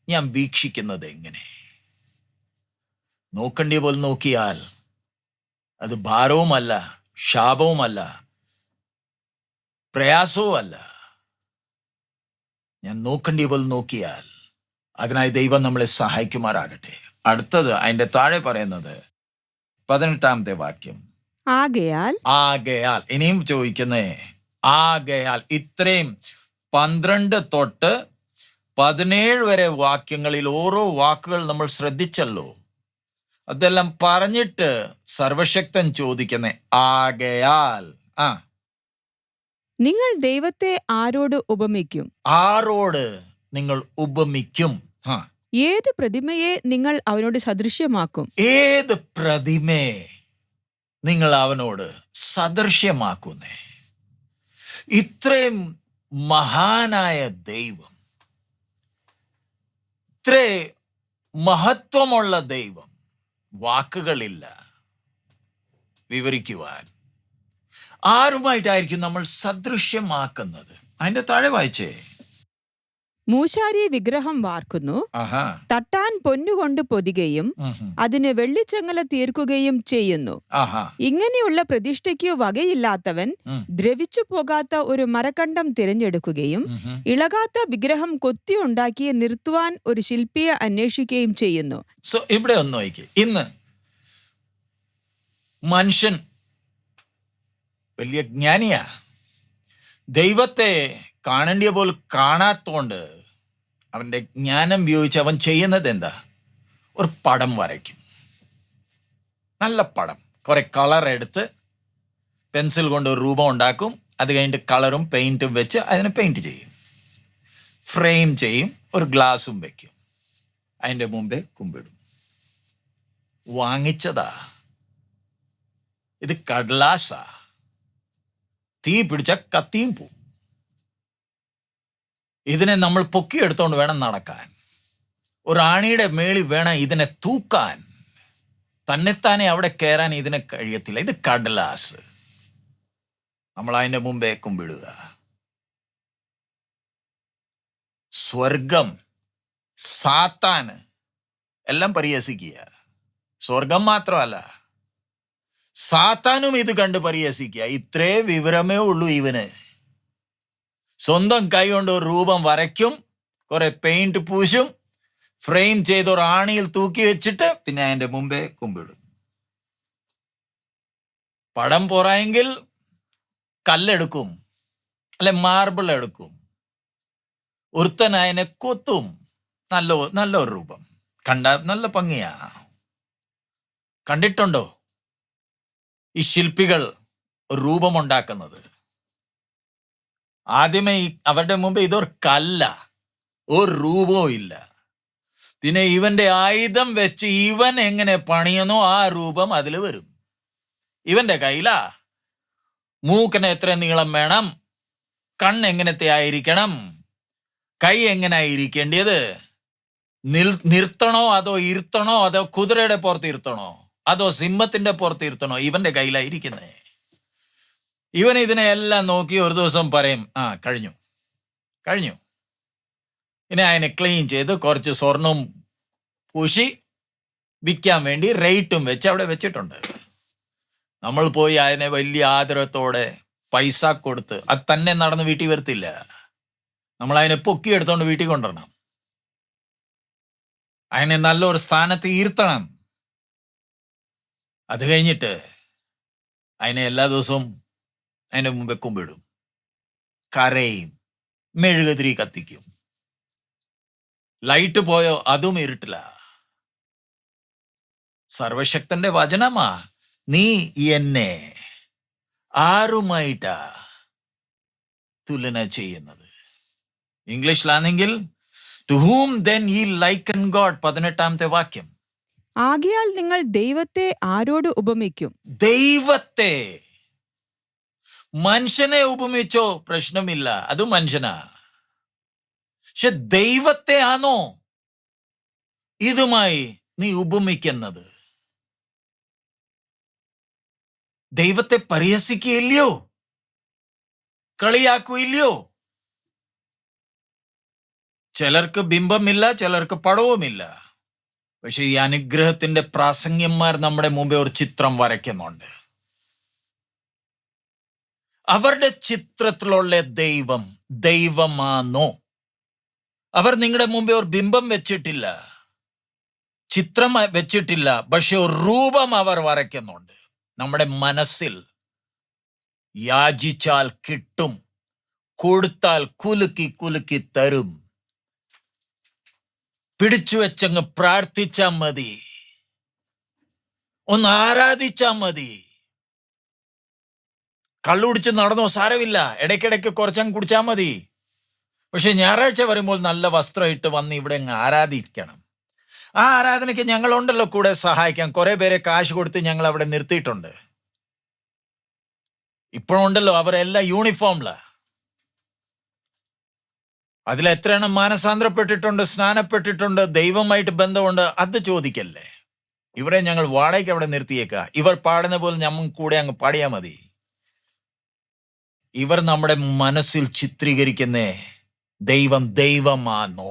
ഞാൻ വീക്ഷിക്കുന്നത് എങ്ങനെ? നോക്കേണ്ടിയ പോലെ നോക്കിയാൽ അത് ഭാരവുമല്ല, ശാപവുമല്ല, പ്രയാസവുമല്ല. ഞാൻ നോക്കേണ്ടിയ പോലെ നോക്കിയാൽ അതിനായി ദൈവം നമ്മളെ സഹായിക്കുമാറാകട്ടെ. അടുത്തത് അതിൻ്റെ താഴെ പറയുന്നത് 18-ാമത്തെ വാക്യം. ആകയാൽ ഇനിയും ചോദിക്കുന്നേ, ആകയാൽ ഇത്രയും 12 തൊട്ട് 17 വരെ വാക്യങ്ങളിൽ ഓരോ വാക്കുകൾ നമ്മൾ ശ്രദ്ധിച്ചല്ലോ. അതെല്ലാം പറഞ്ഞിട്ട് സർവശക്തൻ ചോദിക്കുന്നേ, ആകയാൽ നിങ്ങൾ ദൈവത്തെ ആരോട് ഉപമിക്കും? ആരോട് നിങ്ങൾ ഉപമിക്കും? ഏത് പ്രതിമയെ നിങ്ങൾ അവനോട് സദൃശ്യമാക്കും? ഏത് പ്രതിമയെ നിങ്ങൾ അവനോട് സദൃശ്യമാക്കുന്നേ? ഇത്രയും മഹാനായ ദൈവം, ഇത്രേ മഹത്വമുള്ള ദൈവം, വാക്കുകളില്ല വിവരിക്കുവാൻ. ആരുമായിട്ടായിരിക്കും നമ്മൾ സദൃശ്യമാക്കുന്നത്? അതിന്റെ താഴെ വായിച്ചേ. മൂശാരി വിഗ്രഹം വാർക്കുന്നു, തട്ടാൻ പൊന്നുകൊണ്ട് പൊതികയും അതിന് വെള്ളിച്ചങ്ങല തീർക്കുകയും ചെയ്യുന്നു. ഇങ്ങനെയുള്ള പ്രതിഷ്ഠയ്ക്കു വകയില്ലാത്തവൻ ദ്രവിച്ചു പോകാത്ത ഒരു മരക്കണ്ടം തിരഞ്ഞെടുക്കുകയും ഇളകാത്ത വിഗ്രഹം കൊത്തി ഉണ്ടാക്കി നിർത്തുവാൻ ഒരു ശില്പിയെ അന്വേഷിക്കുകയും ചെയ്യുന്നു. ഇവിടെ ഒന്ന് നോക്കി. ഇന്ന് മനുഷ്യൻ വലിയ ജ്ഞാനിയാ. ദൈവത്തെ കാണേണ്ടിയ പോലെ കാണാത്തോണ്ട് അവന്റെ ജ്ഞാനം ഉപയോഗിച്ച് അവൻ ചെയ്യുന്നത് എന്താ? ഒരു പടം വരയ്ക്കും, നല്ല പടം. കുറെ കളർ എടുത്ത് പെൻസിൽ കൊണ്ട് ഒരു രൂപം ഉണ്ടാക്കും. അത് കഴിഞ്ഞിട്ട് കളറും പെയിന്റും വെച്ച് അതിനെ പെയിന്റ് ചെയ്യും, ഫ്രെയിം ചെയ്യും, ഒരു ഗ്ലാസും വെക്കും, അതിൻ്റെ മുമ്പേ കുമ്പിടും. വാങ്ങിച്ചതാ, ഇത് കടലാസാ. തീ പിടിച്ച കത്തിയും പോവും. ഇതിനെ നമ്മൾ പൊക്കിയെടുത്തോണ്ട് വേണം നടക്കാൻ. ഒരു ആണിയുടെ മേളിൽ വേണം ഇതിനെ തൂക്കാൻ. തന്നെത്താനെ അവിടെ കയറാൻ ഇതിനെ കഴിയത്തില്ല. ഇത് കടലാസ്. നമ്മൾ അതിൻ്റെ മുമ്പേ കുമ്പിടുക. സ്വർഗം, സാത്താന് എല്ലാം പരിഹസിക്കുക. സ്വർഗം മാത്രമല്ല, സാത്താനും ഇത് കണ്ട് പരിഹസിക്കുക. ഇത്രേ വിവരമേ ഉള്ളൂ ഇവന്. സ്വന്തം കൈ കൊണ്ട് ഒരു രൂപം വരയ്ക്കും, കുറെ പെയിന്റ് പൂശും, ഫ്രെയിം ചെയ്ത് ഒരു ആണിയിൽ തൂക്കി വെച്ചിട്ട് പിന്നെ അതിൻ്റെ മുമ്പേ കുമ്പിടും. പടം പോരായെങ്കിൽ കല്ലെടുക്കും, അല്ലെ മാർബിൾ എടുക്കും, ഒരുത്തൻ അതിനെ കൊത്തും. നല്ലൊരു രൂപം കണ്ട നല്ല ഭംഗിയാ. കണ്ടിട്ടുണ്ടോ ഈ ശില്പികൾ ഒരു രൂപമുണ്ടാക്കുന്നത്? ആദ്യമേ അവരുടെ മുമ്പ് ഇതൊരു കല്ല, ഒരു രൂപവും ഇല്ല. പിന്നെ ഇവന്റെ ആയുധം വെച്ച് ഇവൻ എങ്ങനെ പണിയുന്നോ ആ രൂപം അതിൽ വരും. ഇവന്റെ കയ്യിലാ. മൂക്കിന് എത്ര നീളം വേണം, കണ്ണെങ്ങനത്തെ ആയിരിക്കണം, കൈ എങ്ങനെ ആയിരിക്കേണ്ടത്, നിർത്തണോ അതോ ഇരുത്തണോ, അതോ കുതിരയുടെ പുറത്ത് ഇരുത്തണോ, അതോ സിംഹത്തിന്റെ പുറത്ത് ഇരുത്തണോ, ഇവന്റെ കയ്യിലായിരിക്കുന്നേ. ഇവൻ ഇതിനെല്ലാം നോക്കി ഒരു ദിവസം പറയും, കഴിഞ്ഞു. ഇനി അതിനെ ക്ലീൻ ചെയ്ത് കുറച്ച് സ്വർണം പൂശി വിൽക്കാൻ വേണ്ടി റേറ്റും വെച്ച് അവിടെ വെച്ചിട്ടുണ്ട്. നമ്മൾ പോയി അതിനെ വലിയ ആദരത്തോടെ പൈസ കൊടുത്ത് അത് തന്നെ നടന്ന് വീട്ടിൽ വരത്തില്ല. നമ്മൾ അതിനെ പൊക്കിയെടുത്തോണ്ട് വീട്ടിൽ കൊണ്ടുവരണം, അതിനെ നല്ലൊരു സ്ഥാനത്ത് ഇരുത്തണം. അത് കഴിഞ്ഞിട്ട് അതിനെ എല്ലാ ദിവസവും അതിൻ്റെ മുമ്പേ കുമ്പിടും, കരയും, മെഴുകുതിരി കത്തിക്കും. ലൈറ്റ് പോയോ അതും ഇരുട്ടില്ല. സർവശക്തന്റെ വചനമാ, നീ എന്നെ ആരുമായിട്ടാ തുലന ചെയ്യുന്നത്? ഇംഗ്ലീഷിലാണെങ്കിൽ to whom then ye liken God, 18-ാമത്തെ വാക്യം. ആകയാൽ നിങ്ങൾ ദൈവത്തെ ആരോട് ഉപമിക്കും? ദൈവത്തെ. മനുഷ്യനെ ഉപമിച്ചോ പ്രശ്നമില്ല, അത് മനുഷ്യനാ. പക്ഷെ ദൈവത്തെ ആണോ ഇതുമായി നീ ഉപമിക്കുന്നത്? ദൈവത്തെ പരിഹസിക്കുകയില്ലയോ, കളിയാക്കുകയില്ലയോ? ചിലർക്ക് ബിംബമില്ല, ചിലർക്ക് പടവുമില്ല. പക്ഷെ ഈ അനുഗ്രഹത്തിന്റെ പ്രാസംഗ്യന്മാർ നമ്മുടെ മുമ്പേ ഒരു ചിത്രം വരയ്ക്കുന്നുണ്ട്. അവരുടെ ചിത്രത്തിലുള്ള ദൈവം ദൈവമാണോ? അവർ നിങ്ങളുടെ മുമ്പേ ഒരു ബിംബം വെച്ചിട്ടില്ല, ചിത്രം വെച്ചിട്ടില്ല, പക്ഷെ ഒരു രൂപം അവർ വരയ്ക്കുന്നുണ്ട്. നമ്മുടെ മനസ്സിൽ യാചിച്ചാൽ കിട്ടും, കൊടുത്താൽ കുലുക്കി കുലുക്കി തരും. പിടിച്ചു വെച്ചങ്ങ് പ്രാർത്ഥിച്ചാൽ മതി, ഒന്ന് ആരാധിച്ചാൽ മതി. കള്ളുടിച്ച് നടന്നോ സാരമില്ല, ഇടയ്ക്കിടയ്ക്ക് കുറച്ചങ്ങ് കുടിച്ചാൽ മതി. പക്ഷെ ഞായറാഴ്ച വരുമ്പോൾ നല്ല വസ്ത്രം ഇട്ട് വന്ന് ഇവിടെ അങ്ങ് ആരാധിക്കണം. ആ ആരാധനയ്ക്ക് ഞങ്ങളുണ്ടല്ലോ കൂടെ സഹായിക്കാൻ. കുറെ പേരെ കാശ് കൊടുത്ത് ഞങ്ങൾ അവിടെ നിർത്തിയിട്ടുണ്ട്. ഇപ്പോഴുണ്ടല്ലോ അവരെല്ലാം യൂണിഫോമില. അതിലെത്ര എണ്ണം മാനസാന്തരപ്പെട്ടിട്ടുണ്ട്, സ്നാനപ്പെട്ടിട്ടുണ്ട്, ദൈവമായിട്ട് ബന്ധമുണ്ട്? അത് ചോദിക്കല്ലേ. ഇവരെ ഞങ്ങൾ വാടകയ്ക്ക് അവിടെ നിർത്തിയേക്കുക. ഇവർ പാടുന്ന പോലെ ഞമ്മ കൂടെ അങ്ങ് പാടിയാൽ മതി. ഇവർ നമ്മുടെ മനസ്സിൽ ചിത്രീകരിക്കുന്നേ ദൈവം ദൈവമാണോ?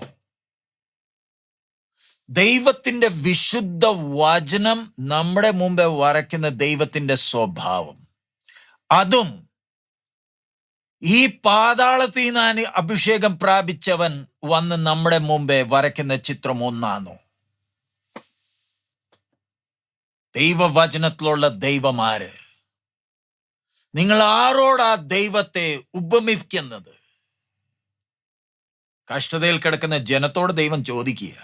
ദൈവത്തിന്റെ വിശുദ്ധ വചനം നമ്മുടെ മുമ്പേ വരയ്ക്കുന്ന ദൈവത്തിന്റെ സ്വഭാവം, അതും ഈ പാതാളത്തിൽ നിന്ന് അഭിഷേകം പ്രാപിച്ചവൻ വന്ന് നമ്മുടെ മുമ്പേ വരയ്ക്കുന്ന ചിത്രം ഒന്നാണോ? ദൈവവചനത്തിലുള്ള ദൈവമാര്? നിങ്ങൾ ആരോടാ ദൈവത്തെ ഉപമിക്കുന്നത്? കഷ്ടതയിൽ കിടക്കുന്ന ജനത്തോട് ദൈവം ചോദിക്കുക.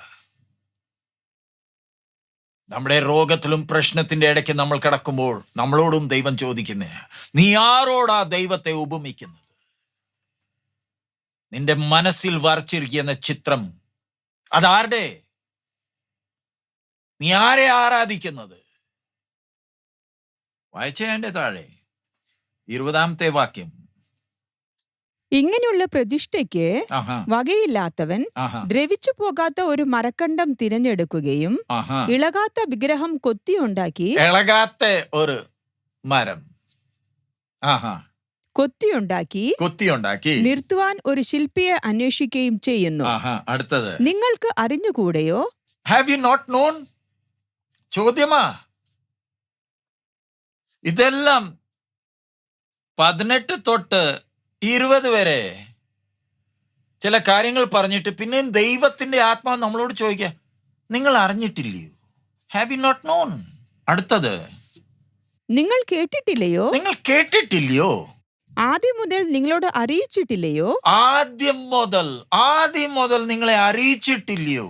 നമ്മുടെ രോഗത്തിലും പ്രശ്നത്തിന്റെ ഇടയ്ക്ക് നമ്മൾ കിടക്കുമ്പോൾ നമ്മളോടും ദൈവം ചോദിക്കുന്നേ, നീ ആരോടാ ദൈവത്തെ ഉപമിക്കുന്നത്? നിന്റെ മനസ്സിൽ വരച്ചിരിക്കുന്ന ചിത്രം അതാരുടെ? നീ ആരെ ആരാധിക്കുന്നത്? വായിച്ചേന്റെ താഴെ 20-ാമത്തെ വാക്യം. ഇങ്ങനെയുള്ള പ്രതിഷ്ഠയ്ക്ക് വകയില്ലാത്തവൻ ദ്രവിച്ചു പോകാത്ത ഒരു മരക്കണ്ടം തിരഞ്ഞെടുക്കുകയും ഇളകാത്ത വിഗ്രഹം കൊത്തിയുണ്ടാക്കി, ഇളകാത്ത ഒരു മരം കൊത്തിയുണ്ടാക്കി നിർത്തുവാൻ ഒരു ശില്പിയെ അന്വേഷിക്കുകയും ചെയ്യുന്നു. അടുത്തത്, നിങ്ങൾക്ക് അറിഞ്ഞുകൂടെയോ? Have you not known? ചോദ്യമാ. ഇതെല്ലാം 18 തൊട്ട് 20 വരെ ചില കാര്യങ്ങൾ പറഞ്ഞിട്ട് പിന്നെയും ദൈവത്തിന്റെ ആത്മാവ് നമ്മളോട് ചോദിക്കുക, നിങ്ങൾ അറിഞ്ഞിട്ടില്ലയോ? Have you not known? അടുത്തത്, നിങ്ങൾ കേട്ടിട്ടില്ലയോ? നിങ്ങൾ കേട്ടിട്ടില്ലയോ? ആദ്യം മുതൽ നിങ്ങളോട് അറിയിച്ചിട്ടില്ലയോ? ആദ്യം മുതൽ നിങ്ങളെ അറിയിച്ചിട്ടില്ലയോ?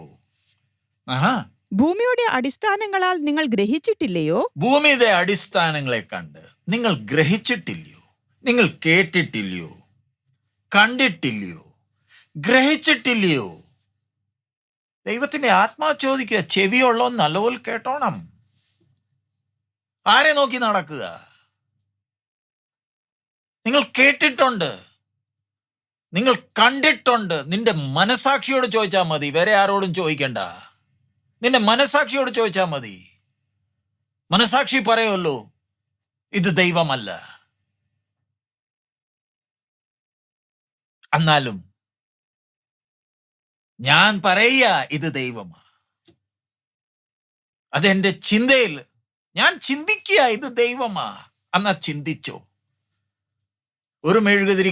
ഭൂമിയുടെ അടിസ്ഥാനങ്ങളാൽ നിങ്ങൾ ഗ്രഹിച്ചിട്ടില്ലയോ? ഭൂമിയുടെ അടിസ്ഥാനങ്ങളെ കണ്ട് നിങ്ങൾ ഗ്രഹിച്ചിട്ടില്ലയോ? നിങ്ങൾ കേട്ടിട്ടില്ലയോ? കണ്ടിട്ടില്ലയോ? ഗ്രഹിച്ചിട്ടില്ലയോ? ദൈവത്തിന്റെ ആത്മാവ് ചോദിക്കുക, ചെവിയുള്ളോ നല്ലപോലെ കേട്ടോണം. ആരെ നോക്കി നടക്കുക? നിങ്ങൾ കേട്ടിട്ടുണ്ട്, നിങ്ങൾ കണ്ടിട്ടുണ്ട്. നിന്റെ മനസാക്ഷിയോട് ചോദിച്ചാൽ മതി, വേറെ ആരോടും ചോദിക്കണ്ട. നിന്റെ മനസാക്ഷിയോട് ചോദിച്ചാൽ മതി. മനസാക്ഷി പറയുമല്ലോ ഇത് ദൈവമല്ല. എന്നാലും ഞാൻ പറയുക ഇത് ദൈവമാ. അതെന്റെ ചിന്തയിൽ ഞാൻ ചിന്തിക്കുക ഇത് ദൈവമാ. എന്നാ ചിന്തിച്ചോ. ഒരു മെഴുകുതിരി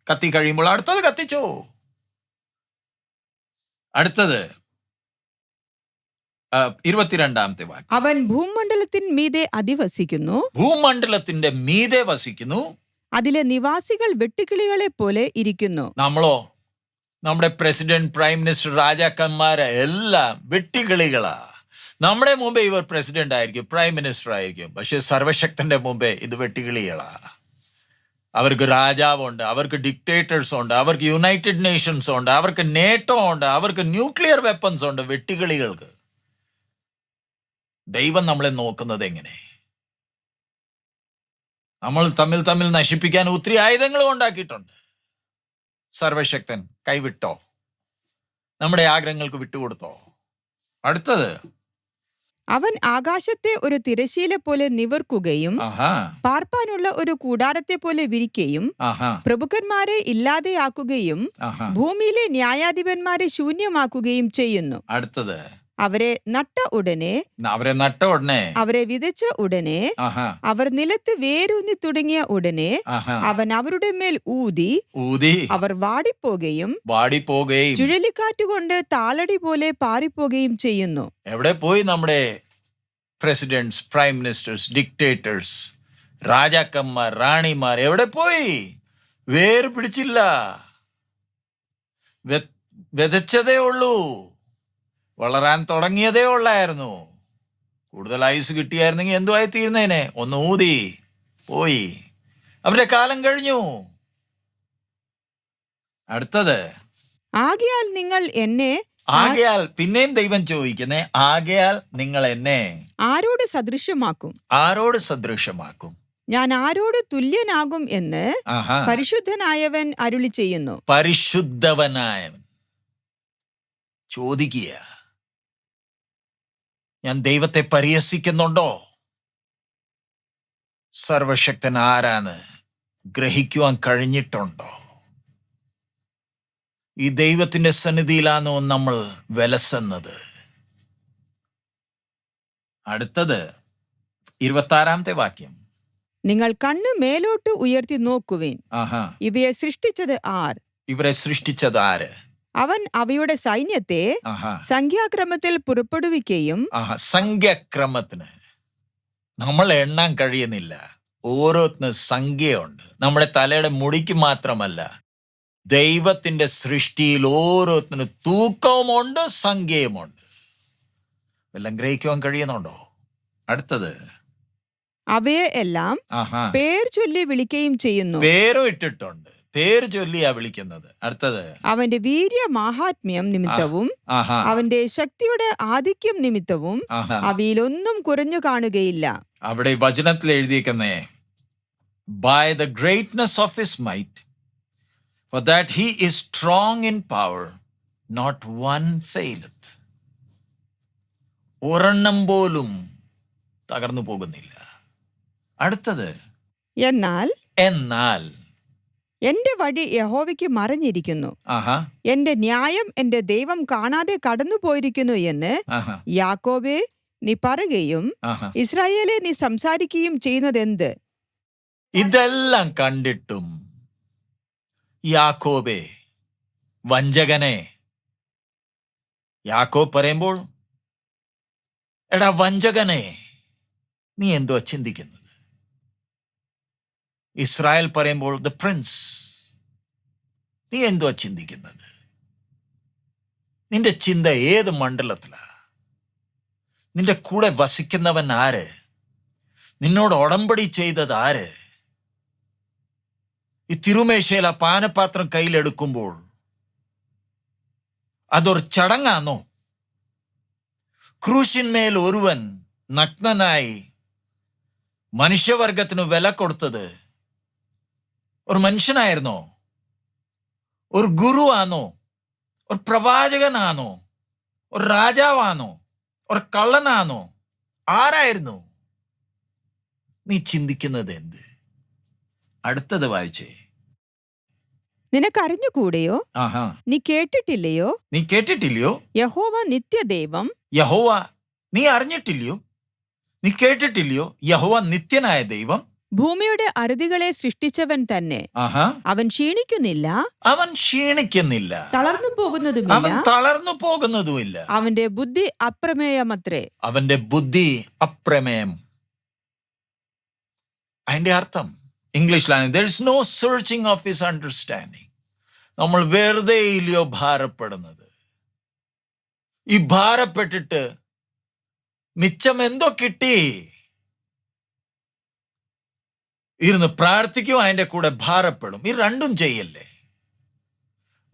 കത്തി കഴിയുമ്പോൾ അടുത്തത് കത്തിച്ചോ. അടുത്തത് 22-ാമത്തെ വാക്യം. അവൻ ഭൂമണ്ഡലത്തിന് മീതെ അധിവസിക്കുന്നു. ഭൂമണ്ഡലത്തിന്റെ മീതെ വസിക്കുന്നു. അതിലെ നിവാസികൾ വെട്ടുകിളികളെ പോലെ ഇരിക്കുന്നു. നമ്മളോ നമ്മുടെ പ്രസിഡന്റ്, പ്രൈം മിനിസ്റ്റർ, രാജാക്കന്മാരെ എല്ലാം വെട്ടിക്കിളികളാ. നമ്മുടെ മുമ്പേ ഇവർ പ്രസിഡന്റ് ആയിരിക്കും, പ്രൈം മിനിസ്റ്റർ ആയിരിക്കും, പക്ഷെ സർവശക്തന്റെ മുമ്പേ ഇത് വെട്ടിക്കിളികളാ. അവർക്ക് രാജാവുണ്ട്, അവർക്ക് ഡിക്റ്റേറ്റേഴ്സ് ഉണ്ട്, അവർക്ക് യുണൈറ്റഡ് നേഷൻസ് ഉണ്ട്, അവർക്ക് നേറ്റോ ഉണ്ട്, അവർക്ക് ന്യൂക്ലിയർ വെപ്പൺസ് ഉണ്ട്. വെട്ടിക്കിളികൾക്ക് ദൈവം നമ്മളെ നോക്കുന്നത് എങ്ങനെ? നമ്മൾ തമ്മിൽ നശിപ്പിക്കാൻ ഒത്തിരി ആയുധങ്ങളും ഉണ്ടാക്കിയിട്ടുണ്ട്. സർവശക്തൻ കൈവിട്ടോ? നമ്മുടെ ആഗ്രഹങ്ങൾക്ക് വിട്ടുകൊടുത്തോ? അടുത്തത്, അവൻ ആകാശത്തെ ഒരു തിരശീല പോലെ നിവർക്കുകയും പാർപ്പാനുള്ള ഒരു കൂടാരത്തെ പോലെ വിരിക്കുകയും പ്രഭുക്കന്മാരെ ഇല്ലാതെയാക്കുകയും ഭൂമിയിലെ ന്യായാധിപന്മാരെ ശൂന്യമാക്കുകയും ചെയ്യുന്നു. അടുത്തത്, അവരെ നട്ട ഉടനെ അവരെ വിതച്ച ഉടനെ അവർ നിലത്ത് വേരൂന്നി തുടങ്ങിയ ഉടനെ അവൻ അവരുടെ മേൽ ഊതി അവർ വാടിപ്പോകുകയും ചുഴലിക്കാറ്റുകൊണ്ട് താളടി പോലെ പാറിപ്പോകുകയും ചെയ്യുന്നു. എവിടെ പോയി നമ്മുടെ പ്രസിഡന്റ്സ്, പ്രൈം മിനിസ്റ്റേഴ്സ്, ഡിക്റ്റേറ്റേഴ്സ്, രാജാക്കന്മാർ, റാണിമാർ? എവിടെ പോയി? വേര് പിടിച്ചില്ല. വിതച്ചതേ ഉള്ളൂ, വളരാൻ തുടങ്ങിയതേ ഉള്ളായിരുന്നു. കൂടുതൽ ആയുസ് കിട്ടിയായിരുന്നെങ്കിൽ എന്തുമായി തീർന്നേനെ? ഒന്ന് ഊതി പോയി, അവരുടെ കാലം കഴിഞ്ഞു. അടുത്തത്, ആകയാൽ നിങ്ങൾ എന്നെ, ആകയാൽ പിന്നെയും ദൈവം ചോദിക്കുന്നേ, ആകയാൽ നിങ്ങൾ എന്നെ ആരോട് സദൃശ്യമാക്കും? ആരോട് സദൃശ്യമാക്കും? ഞാൻ ആരോട് തുല്യനാകും എന്ന് പരിശുദ്ധനായവൻ അരുളി ചെയ്യുന്നു. പരിശുദ്ധവനായവൻ ചോദിക്കുക, ഞാൻ ദൈവത്തെ പരിഹസിക്കുന്നുണ്ടോ? സർവശക്തൻ ആരാണ് ഗ്രഹിക്കുവാൻ കഴിഞ്ഞിട്ടുണ്ടോ? ഈ ദൈവത്തിന്റെ സന്നിധിയിലാണോ നമ്മൾ വിലസുന്നത്? അടുത്തത് 26-ാമത്തെ വാക്യം, നിങ്ങൾ കണ്ണ് മേലോട്ട് ഉയർത്തി നോക്കുവിൻ. ഇവയെ സൃഷ്ടിച്ചത് ആർ? ഇവരെ സൃഷ്ടിച്ചത് ആര്? അവൻ അവയുടെ സൈന്യത്തെ സംഖ്യാക്രമത്തിൽ പുറപ്പെടുവിക്കുകയും. സംഖ്യാക്രമത്തിന് നമ്മൾ എണ്ണാൻ കഴിയുന്നില്ല. ഓരോത്തിന് സംഖ്യയുണ്ട്. നമ്മുടെ തലയുടെ മുടിക്ക് മാത്രമല്ല, ദൈവത്തിന്റെ സൃഷ്ടിയിൽ ഓരോത്തിന് തൂക്കവുമുണ്ട്, സംഖ്യയുമുണ്ട്. എല്ലാം ഗ്രഹിക്കുവാൻ കഴിയുന്നുണ്ടോ? അടുത്തത്, അവയെ എല്ലാം പേർ ചൊല്ലി വിളിക്കുകയും ചെയ്യുന്നു. പേരും ഇട്ടിട്ടുണ്ട്, പേര് ചൊല്ലിയാ വിളിക്കുന്നത്. അടുത്തത്, അവന്റെ വീര്യ മാഹാത്മ്യം നിമിത്തവും അവന്റെ ശക്തിയുടെ ആധിക്യം നിമിത്തവും അവയിലൊന്നും കുറഞ്ഞു കാണുകയില്ല. അവിടെ വചനത്തിൽ എഴുതിയിരിക്കുന്നേ, by the greatness of his might, for that he is strong in power, not one faileth. ഒരെണ്ണം പോലും തകർന്നു പോകുന്നില്ല. അടുത്തത്, എന്നാൽ എന്റെ വഴി യഹോവയ്ക്ക് മറഞ്ഞിരിക്കുന്നു, എന്റെ ന്യായം എന്റെ ദൈവം കാണാതെ കടന്നു പോയിരിക്കുന്നു എന്ന് യാക്കോബേ നീ പറയുകയും ഇസ്രായേലെ നീ സംസാരിക്കുകയും ചെയ്യുന്നതെന്ത്? ഇതെല്ലാം കണ്ടിട്ടും യാക്കോബേ, വഞ്ചകനെ, യാക്കോബ് പറയുമ്പോൾ, എടാ വഞ്ചകനെ, നീ എന്തോ ചിന്തിക്കുന്നത്? ഇസ്രായേൽ പറയുമ്പോൾ, ദ പ്രിൻസ്, നീ എന്തോ ചിന്തിക്കുന്നത്? നിന്റെ ചിന്ത ഏത് മണ്ഡലത്തിലാ? നിന്റെ കൂടെ വസിക്കുന്നവൻ ആര്? നിന്നോട് ഉടമ്പടി ചെയ്തത് ആര്? ഈ തിരുമേശയിൽ ആ പാനപാത്രം കയ്യിലെടുക്കുമ്പോൾ അതൊരു ചടങ്ങാണോ? ക്രൂശിന്മേൽ ഒരുവൻ നഗ്നനായി മനുഷ്യവർഗത്തിന് വില കൊടുത്തത് ഒരു മനുഷ്യനായിരുന്നോ? ഒരു ഗുരുവാണോ? ഒരു പ്രവാചകനാണോ? ഒരു രാജാവാണോ? ഒരു കള്ളനാണോ? ആരായിരുന്നു? നീ ചിന്തിക്കുന്നത് എന്ത്? അടുത്തത് വായിച്ചേ. നിനക്കറിഞ്ഞുകൂടെയോ? നീ കേട്ടിട്ടില്ലയോ? യഹോവ നിത്യദൈവം. യഹോവ നീ അറിഞ്ഞിട്ടില്ലയോ? നീ കേട്ടിട്ടില്ലയോ? യഹോവ നിത്യനായ ദൈവം, ഭൂമിയുടെ അറുതികളെ സൃഷ്ടിച്ചവൻ തന്നെ. അവൻ ക്ഷീണിക്കുന്നില്ല, തളർന്നു പോകുന്നതുമില്ല. അവന്റെ ബുദ്ധി അപ്രമേയമത്രേ. അവന്റെ ബുദ്ധി അപ്രമേയം. അതിന്റെ അർത്ഥം ഇംഗ്ലീഷിലാണ്, there is no searching of his understanding. നമ്മൾ വെറുതെ ഇല്ലയോ ഭാരപ്പെടുന്നത്? ഈ ഭാരപ്പെട്ടിട്ട് മിച്ചം എന്തോ കിട്ടി? ഇരുന്ന് പ്രാർത്ഥിക്കും, അതിൻ്റെ കൂടെ ഭാരപ്പെടും. ഈ രണ്ടും ചെയ്യല്ലേ.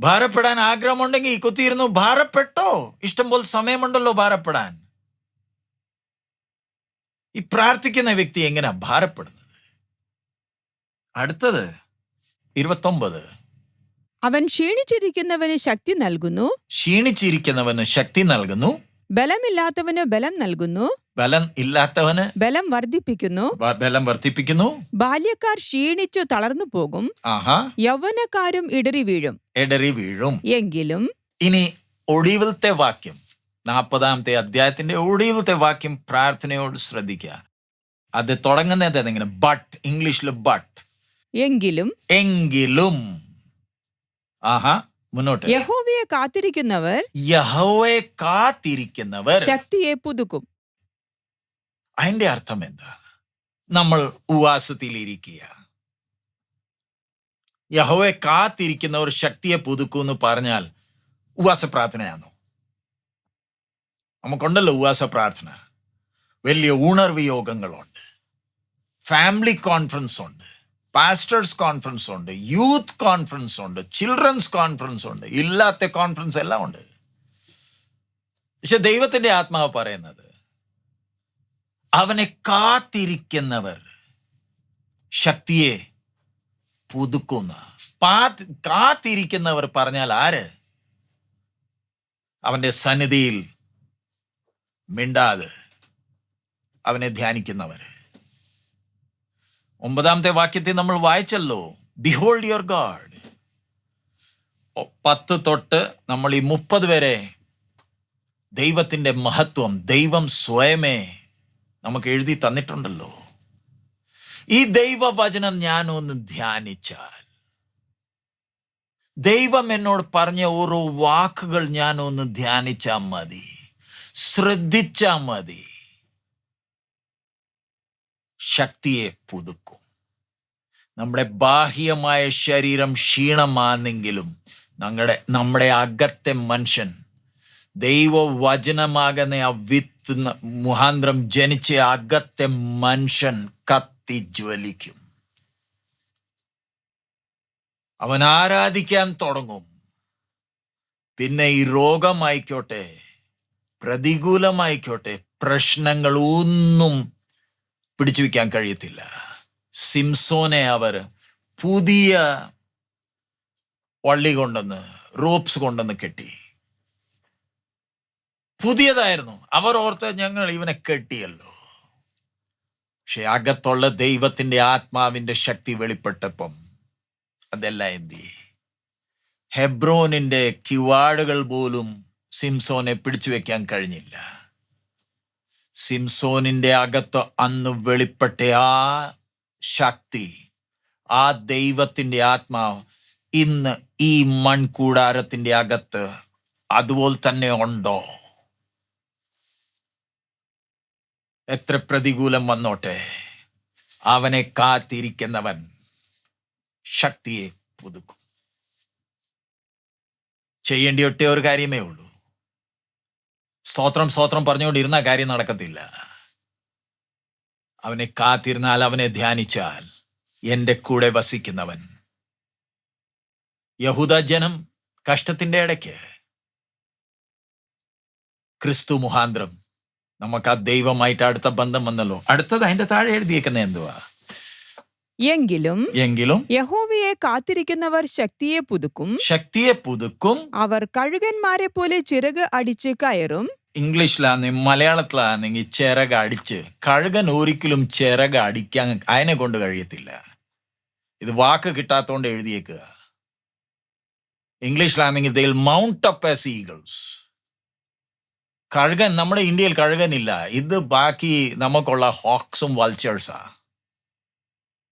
ഭാരപ്പെടാൻ ആഗ്രഹമുണ്ടെങ്കിൽ കുത്തിയിരുന്നു ഭാരപ്പെട്ടോ. ഇഷ്ടംപോലെ സമയമുണ്ടല്ലോ ഭാരപ്പെടാൻ. ഈ പ്രാർത്ഥിക്കുന്ന വ്യക്തി എങ്ങനെയാ ഭാരപ്പെടുന്നത്? അടുത്തത് 29. അവൻ ക്ഷീണിച്ചിരിക്കുന്നവന് ശക്തി നൽകുന്നു. ക്ഷീണിച്ചിരിക്കുന്നവന് ശക്തി നൽകുന്നു. ബലമില്ലാത്തവന് ബലം നൽകുന്നു. ബലം ഇല്ലാത്തവന് ബലം വർദ്ധിപ്പിക്കുന്നു. ബലം വർദ്ധിപ്പിക്കുന്നു. ബാല്യക്കാർ ക്ഷീണിച്ചു തളർന്നു പോകും. യൗവനക്കാരും ഇടറി വീഴും. എങ്കിലും ഇനി ഒടുവിലത്തെ വാക്യം, 40-ാമത്തെ അധ്യായത്തിന്റെ ഒടുവിലത്തെ വാക്യം പ്രാർത്ഥനയോട് ശ്രദ്ധിക്കുക. അത് തുടങ്ങുന്നത് എങ്ങനെ? ബട്ട്, ഇംഗ്ലീഷിൽ ബട്ട്. എങ്കിലും മുന്നോട്ട്. യഹോവയെ കാത്തിരിക്കുന്നവർ ശക്തിയെ പുതുക്കും. അതിന്റെ അർത്ഥം എന്താ? നമ്മൾ ഉപവാസത്തിലിരിക്കുക, യഹോവയെ കാത്തിരിക്കുന്നവർ ശക്തിയെ പുതുക്കും എന്ന് പറഞ്ഞാൽ ഉപവാസ പ്രാർത്ഥനയാണോ? നമുക്കുണ്ടല്ലോ ഉപവാസ പ്രാർത്ഥന. വലിയ ഉണർവ് യോഗങ്ങളുണ്ട്, ഫാമിലി കോൺഫറൻസ് ഉണ്ട്, പാസ്റ്റേഴ്സ് കോൺഫറൻസ് ഉണ്ട്, യൂത്ത് കോൺഫറൻസ് ഉണ്ട്, ചിൽഡ്രൻസ് കോൺഫറൻസ് ഉണ്ട്, ഇല്ലാത്ത കോൺഫറൻസ് എല്ലാം ഉണ്ട്. പക്ഷെ ദൈവത്തിന്റെ ആത്മാവ് പറയുന്നത് അവനെ കാത്തിരിക്കുന്നവർ ശക്തിയെ പുതുക്കുന്ന. കാത്തിരിക്കുന്നവർ പറഞ്ഞാൽ ആര്? അവന്റെ സന്നിധിയിൽ മിണ്ടാതെ അവനെ ധ്യാനിക്കുന്നവർ. 9-ാമത്തെ വാക്യത്തിൽ നമ്മൾ വായിച്ചല്ലോ, ബിഹോൾഡ് യുവർ ഗാഡ്. 10 തൊട്ട് നമ്മൾ ഈ 30 വരെ ദൈവത്തിന്റെ മഹത്വം, ദൈവം സ്വയമേ നമുക്ക് എഴുതി തന്നിട്ടുണ്ടല്ലോ. ഈ ദൈവവചനം ഞാനൊന്ന് ധ്യാനിച്ചാൽ, ദൈവം എന്നോട് പറഞ്ഞ ഓരോ വാക്കുകൾ ഞാനൊന്ന് ധ്യാനിച്ചാൽ മതി, ശ്രദ്ധിച്ചാൽ മതി, ശക്തിയെ പുതുക്കും. നമ്മുടെ ബാഹ്യമായ ശരീരം ക്ഷീണമാണെങ്കിലും നമ്മുടെ അകത്തെ മനുഷ്യൻ ദൈവവചനമാകുന്ന ആ വിത്ത് മുഖാന്തരം ജനിച്ച അകത്തെ മനുഷ്യൻ കത്തിജ്വലിക്കും. അവൻ ആരാധിക്കാൻ തുടങ്ങും. പിന്നെ ഈ രോഗമായിക്കോട്ടെ, പ്രതികൂലമായിക്കോട്ടെ, പ്രശ്നങ്ങൾ ഒന്നും പിടിച്ചു വയ്ക്കാൻ കഴിയത്തില്ല. സിംസോനെ അവർ പുതിയ വള്ളി കൊണ്ടുവന്ന്, റോപ്സ് കൊണ്ടുവന്ന് കെട്ടി. പുതിയതായിരുന്നു. അവർ ഓർത്ത് ഞങ്ങൾ ഇവനെ കെട്ടിയല്ലോ. പക്ഷെ അകത്തുള്ള ദൈവത്തിന്റെ ആത്മാവിന്റെ ശക്തി വെളിപ്പെട്ടപ്പം അതെല്ലാം എന്തി. ഹെബ്രോനിന്റെ കിവാടുകൾ പോലും സിംസോനെ പിടിച്ചു വെക്കാൻ കഴിഞ്ഞില്ല. സിംസോനിന്റെ അകത്ത് അന്ന് വെളിപ്പെട്ട ആ ശക്തി, ആ ദൈവത്തിന്റെ ആത്മാവ് ഇന്ന് ഈ മൺകൂടാരത്തിന്റെ അകത്ത് അതുപോലെ തന്നെ ഉണ്ടോ? എത്ര പ്രതികൂലം വന്നോട്ടെ, അവനെ കാത്തിരിക്കുന്നവൻ ശക്തിയെ പുതുക്കും. ചെയ്യേണ്ടി ഒറ്റ ഒരു കാര്യമേ ഉള്ളൂ. സ്തോത്രം സ്തോത്രം പറഞ്ഞുകൊണ്ടിരുന്ന കാര്യം നടക്കത്തില്ല. അവനെ കാത്തിരുന്നാൽ, അവനെ ധ്യാനിച്ചാൽ, എൻ്റെ കൂടെ വസിക്കുന്നവൻ. യഹൂദ ജനം കഷ്ടത്തിന്റെ ഇടയ്ക്ക് ക്രിസ്തു മുഖാന്തരം നമുക്ക് ആ ദൈവമായിട്ട് അടുത്ത ബന്ധം വന്നല്ലോ. അടുത്തത് അതിന്റെ താഴെ എഴുതിയേക്കുന്ന എന്തുവാ? എങ്കിലും യഹോവയെ കാത്തിരിക്കുന്നവർ ശക്തിയെ പുതുക്കും. അവർ കഴുകന്മാരെ പോലെ ചിറക് അടിച്ച് കയറും. ഇംഗ്ലീഷിലാണെങ്കിൽ മലയാളത്തിലാണെങ്കിൽ ചിറക് അടിച്ച്. കഴുകൻ ഒരിക്കലും ചിറക് അടിക്കാൻ അതിനെ കൊണ്ട് കഴിയത്തില്ല. ഇത് വാക്ക് കിട്ടാത്തോണ്ട് എഴുതിയേക്കുക. ഇംഗ്ലീഷിലാണെങ്കിൽ they will mount up as eagles. കഴുകൻ, നമ്മുടെ ഇന്ത്യയിൽ കഴുകനില്ല. ഇത് ബാക്കി നമുക്കുള്ള ഹോക്സും വൾച്ചേഴ്സാ.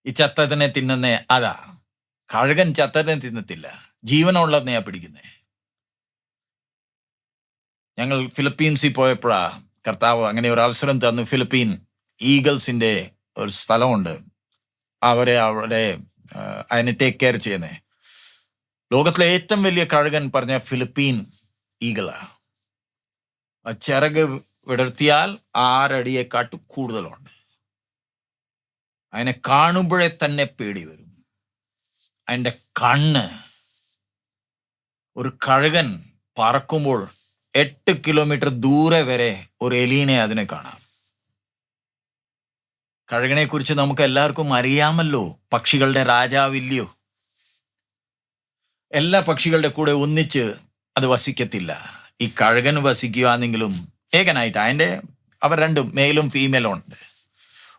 ഈ ചത്തതിനെ തിന്നുന്നേ അതാ. കഴുകൻ ചത്തതിനെ തിന്നത്തില്ല, ജീവനുള്ളതിനെയാ പിടിക്കുന്നേ. ഞങ്ങൾ ഫിലിപ്പീൻസിൽ പോയപ്പോഴാ കർത്താവ് അങ്ങനെ ഒരു അവസരം തന്നു. ഫിലിപ്പീൻ ഈഗിൾസിന്റെ ഒരു സ്ഥലമുണ്ട്, അവിടെ അതിനെ ടേക്ക് കെയർ ചെയ്യുന്നേ. ലോകത്തിലെ ഏറ്റവും വലിയ കഴുകൻ പറഞ്ഞ ഫിലിപ്പീൻ ഈഗിളാ. ആ ചിറക് വിടർത്തിയാൽ 6 അടിയെക്കാട്ടും കൂടുതലുണ്ട്. അതിനെ കാണുമ്പോഴേ തന്നെ പേടി വരും. അതിൻ്റെ കണ്ണ്, ഒരു കഴുകൻ പറക്കുമ്പോൾ 8 കിലോമീറ്റർ ദൂരെ വരെ ഒരു എലീനെ അതിനെ കാണാം. കഴുകനെ കുറിച്ച് നമുക്ക് എല്ലാവർക്കും അറിയാമല്ലോ. പക്ഷികളുടെ രാജാവില്ലയോ? എല്ലാ പക്ഷികളുടെ കൂടെ ഒന്നിച്ച് അത് വസിക്കത്തില്ല. ഈ കഴുകൻ വസിക്കുകയാണെങ്കിലും ഏകനായിട്ട് അവർ രണ്ടും മെയിലും ഫീമെയിലും ഉണ്ട്.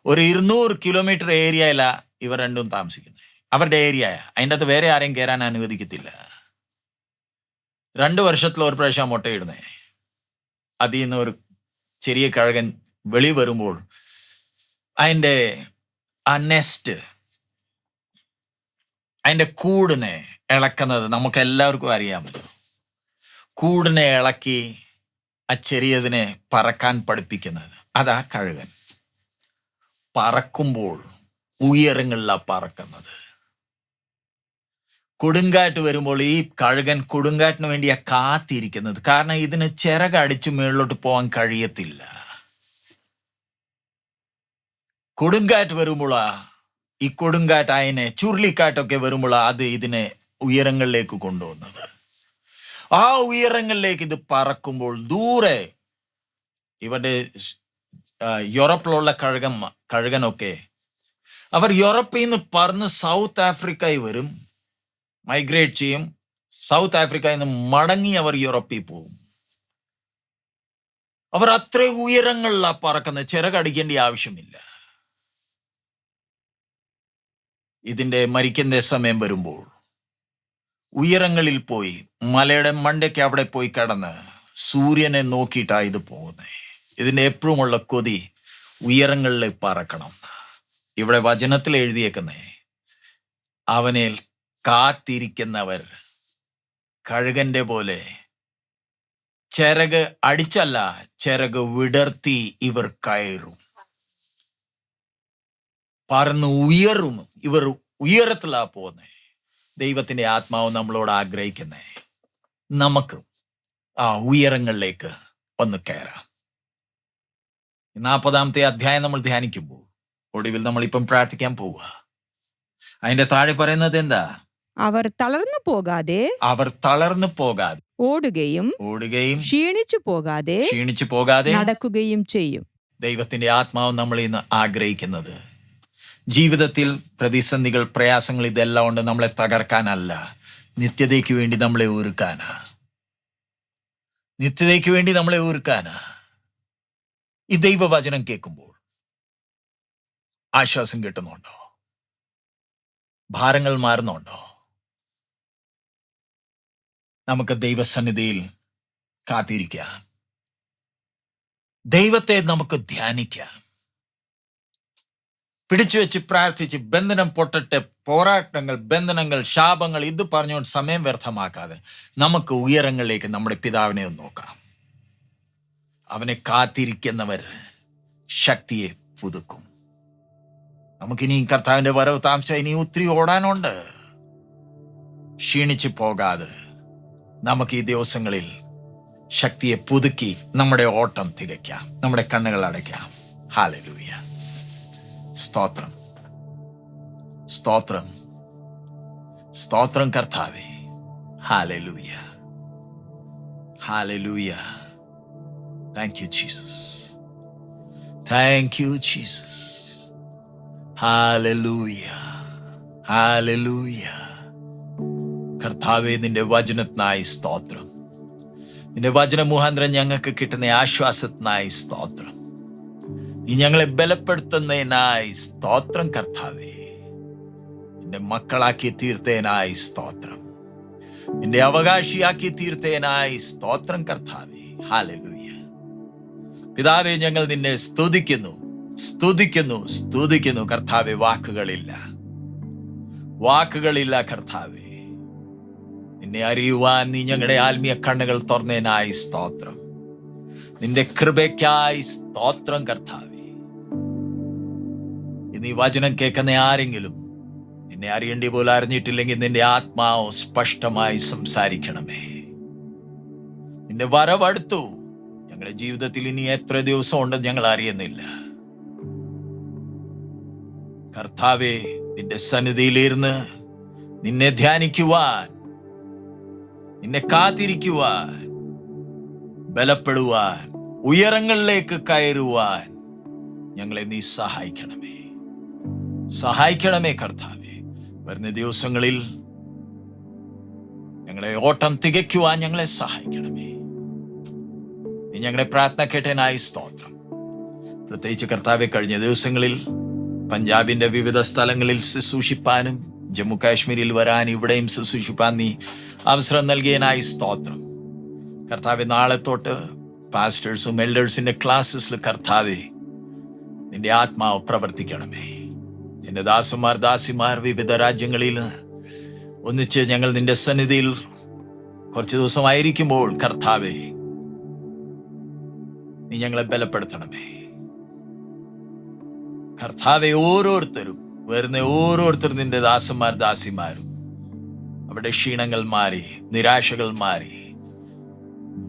ഒരു 200 കിലോമീറ്റർ ഏരിയയിലാണ് ഇവർ രണ്ടും താമസിക്കുന്നത്. അവരുടെ ഏരിയ. അതിൻ്റെ അകത്ത് വേറെ ആരെയും കയറാൻ അനുവദിക്കത്തില്ല. 2 വർഷത്തിൽ ഒരു പ്രാവശ്യം മുട്ടയിടുന്നേ. അതിൽ നിന്ന് ഒരു ചെറിയ കഴുകൻ വെളി വരുമ്പോൾ അതിൻ്റെ ആ നെസ്റ്റ്, അതിൻ്റെ കൂടിനെ ഇളക്കുന്നത് നമുക്ക് എല്ലാവർക്കും അറിയാമല്ലോ. കൂടിനെ ഇളക്കി ആ ചെറിയതിനെ പറക്കാൻ പഠിപ്പിക്കുന്നത് അതാ കഴുകൻ. പറക്കുമ്പോൾ ഉയരങ്ങളിലാണ് പറക്കുന്നത്. കൊടുങ്കാറ്റ് വരുമ്പോൾ ഈ കഴുകൻ കൊടുങ്കാറ്റിന് വേണ്ടിയാ കാത്തിരിക്കുന്നത്. കാരണം ഇതിന് ചിറകടിച്ച് മുകളിലോട്ട് പോകാൻ കഴിയത്തില്ല. കൊടുങ്കാറ്റ് വരുമ്പോഴാ, ഈ കൊടുങ്കാറ്റ് അതിനെ, ചുരുളിക്കാറ്റൊക്കെ വരുമ്പോഴാ അത് ഇതിനെ ഉയരങ്ങളിലേക്ക് കൊണ്ടുപോകുന്നത്. ആ ഉയരങ്ങളിലേക്ക് ഇത് പറക്കുമ്പോൾ ദൂരെ ഇവരുടെ യൂറോപ്പിലുള്ള കഴുകനൊക്കെ അവർ യൂറോപ്പിൽ നിന്ന് പറന്ന് സൗത്ത് ആഫ്രിക്കയിൽ വരും, മൈഗ്രേറ്റ് ചെയ്യും. സൗത്ത് ആഫ്രിക്കയിൽ നിന്ന് മടങ്ങി അവർ യൂറോപ്പിൽ പോകും. അവർ അത്ര ഉയരങ്ങളിലാണ് പറക്കുന്നത്. ചിറകടിക്കേണ്ട ആവശ്യമില്ല. ഇതിൻ്റെ മരിക്കുന്ന സമയം വരുമ്പോൾ ഉയരങ്ങളിൽ പോയി മലയുടെ മണ്ടയ്ക്ക് അവിടെ പോയി കിടന്ന് സൂര്യനെ നോക്കിയിട്ടാണ് ഇത് പോകുന്നത്. ഇതിൻ്റെ എപ്പോഴുമുള്ള കൊതി ഉയരങ്ങളിൽ പറക്കണം. ഇവിടെ വചനത്തിൽ എഴുതിയേക്കുന്നേ, അവനെ കാത്തിരിക്കുന്നവർ കഴുകന്റെ പോലെ ചിറക് അടിച്ചല്ല, ചിറക് വിടർത്തി ഇവർ കയറും, പറന്ന് ഉയരും. ഇവർ ഉയരത്തിലാ പോകുന്നേ. ദൈവത്തിൻ്റെ ആത്മാവ് നമ്മളോട് ആഗ്രഹിക്കുന്നേ, നമുക്ക് ആ ഉയരങ്ങളിലേക്ക് ഒന്ന് കയറാം. 40-ാമത്തെ അധ്യായം നമ്മൾ ധ്യാനിക്കുമ്പോൾ ഒടുവിൽ നമ്മളിപ്പം പ്രാർത്ഥിക്കാൻ പോവുക. അതിന്റെ താഴെ പറയുന്നത് എന്താ? അവർ തളർന്നു പോകാതെ ഓടുകയും ക്ഷീണിച്ചു പോകാതെ നടക്കുകയും ചെയ്യും. ദൈവത്തിന്റെ ആത്മാവ് നമ്മൾ ഇന്ന് ആഗ്രഹിക്കുന്നത് ജീവിതത്തിൽ പ്രതിസന്ധികൾ, പ്രയാസങ്ങൾ ഇതെല്ലാം ഉണ്ട് നമ്മളെ തകർക്കാനല്ല, നിത്യതയ്ക്ക് വേണ്ടി നമ്മളെ ഒരുക്കാനാ. ഈ ദൈവവചനം കേൾക്കുമ്പോൾ ആശ്വാസം കിട്ടുന്നുണ്ടോ? ഭാരങ്ങൾ മാറുന്നുണ്ടോ? നമുക്ക് ദൈവസന്നിധിയിൽ കാത്തിരിക്കാം. ദൈവത്തെ നമുക്ക് ധ്യാനിക്കാം. പിടിച്ചു വെച്ച് പ്രാർത്ഥിച്ച് ബന്ധനം പൊട്ടട്ടെ, പോരാട്ടങ്ങൾ, ബന്ധനങ്ങൾ, ശാപങ്ങൾ ഇത് പറഞ്ഞുകൊണ്ട് സമയം വ്യർത്ഥമാക്കാതെ നമുക്ക് ഉയരങ്ങളിലേക്ക് നമ്മുടെ പിതാവിനെ ഒന്ന് നോക്കാം. അവനെ കാത്തിരിക്കുന്നവർ ശക്തിയെ പുതുക്കും. നമുക്കിനിയും കർത്താവിന്റെ വരവ് താമസിച്ച ഇനി ഒത്തിരി ഓടാനുണ്ട്. ക്ഷീണിച്ചു പോകാതെ നമുക്ക് ഈ ദിവസങ്ങളിൽ ശക്തിയെ പുതുക്കി നമ്മുടെ ഓട്ടം തികയ്ക്കാം, നമ്മുടെ കണ്ണുകൾ അടയ്ക്കാം. ഹല്ലേലൂയ. സ്തോത്രം, സ്തോത്രം, സ്തോത്രം കർത്താവേ. Hallelujah, hallelujah. Thank you, Jesus. Thank you, Jesus. Hallelujah. Hallelujah. കർത്താവേ, നിന്റെ വചനത്തിനായി സ്തോത്രം. നിന്റെ വചന മുഖാന്തരം ഞങ്ങൾക്ക് കിട്ടുന്ന ആശ്വാസത്തിനായി സ്തോത്രം. നീ ഞങ്ങളെ ബലപ്പെടുത്തുന്നതിനായി സ്തോത്രം കർത്താവേ. നിന്റെ മക്കളാക്കി തീർത്തതിനായി സ്തോത്രം. നിന്റെ അവകാശിയാക്കി തീർത്തതിനായി സ്തോത്രം കർത്താവേ. ഹല്ലേലൂയ. പിതാവേ, ഞങ്ങൾ നിന്നെ സ്തുതിക്കുന്നു കർത്താവേ. വാക്കുകളില്ല കർത്താവേ. നിന്നെ അറിയുവാൻ നീ ഞങ്ങളുടെ ആത്മീയ കണ്ണുകൾ തുറന്നതിനായി സ്തോത്രം. നിന്റെ കൃപയ്ക്കായി സ്തോത്രം കർത്താവേ. ഇന്ന് ഈ വചനം കേൾക്കുന്ന ആരെങ്കിലും നിന്നെ അറിയേണ്ടി പോലും അറിഞ്ഞിട്ടില്ലെങ്കിൽ നിന്റെ ആത്മാവ് സ്പഷ്ടമായി സംസാരിക്കണമേ. നിന്റെ വരവടുത്തു. ഞങ്ങളുടെ ജീവിതത്തിൽ ഇനി എത്ര ദിവസം ഉണ്ടെന്ന് ഞങ്ങൾ അറിയുന്നില്ല. കർത്താവേ, നിന്റെ സന്നിധിയിലിരുന്ന് നിന്നെ ധ്യാനിക്കുവാൻ, നിന്നെ കാത്തിരിക്കുവാൻ, ബലപ്പെടുവാൻ, ഉയരങ്ങളിലേക്ക് കയറുവാൻ ഞങ്ങളെ നീ സഹായിക്കണമേ. സഹായിക്കണമേ കർത്താവേ. വരുന്ന ദിവസങ്ങളിൽ ഞങ്ങളെ ഓട്ടം തികയ്ക്കുവാൻ ഞങ്ങളെ സഹായിക്കണമേ. നീ ഞങ്ങളുടെ പ്രാർത്ഥന കേട്ടനായി സ്തോത്രം. പ്രത്യേകിച്ച് കർത്താവെ, കഴിഞ്ഞ ദിവസങ്ങളിൽ പഞ്ചാബിന്റെ വിവിധ സ്ഥലങ്ങളിൽ ശുശ്രൂഷിപ്പാനും ജമ്മു കാശ്മീരിൽ വരാൻ ഇവിടെയും ശുശ്രൂഷിപ്പാൻ നീ അവസരം നൽകിയനായി സ്തോത്രം. കർത്താവെ, നാളെ തൊട്ട് പാസ്റ്റേഴ്സും എൽഡേഴ്സിന്റെ ക്ലാസ്സസിൽ കർത്താവെ നിന്റെ ആത്മാവ് പ്രവർത്തിക്കണമേ. നിന്റെ ദാസന്മാർ ദാസിമാർ വിവിധ രാജ്യങ്ങളിൽ ഒന്നിച്ച് ഞങ്ങൾ നിന്റെ സന്നിധിയിൽ കുറച്ച് ദിവസമായിരിക്കുമ്പോൾ കർത്താവെ നീ ഞങ്ങളെ ബലപ്പെടുത്തണമേ. കർത്താവെ, ഓരോരുത്തരും വരുന്ന ഓരോരുത്തരും നിന്റെ ദാസന്മാർ ദാസിമാരും അവിടെ ക്ഷീണങ്ങൾ മാറി, നിരാശകൾ മാറി,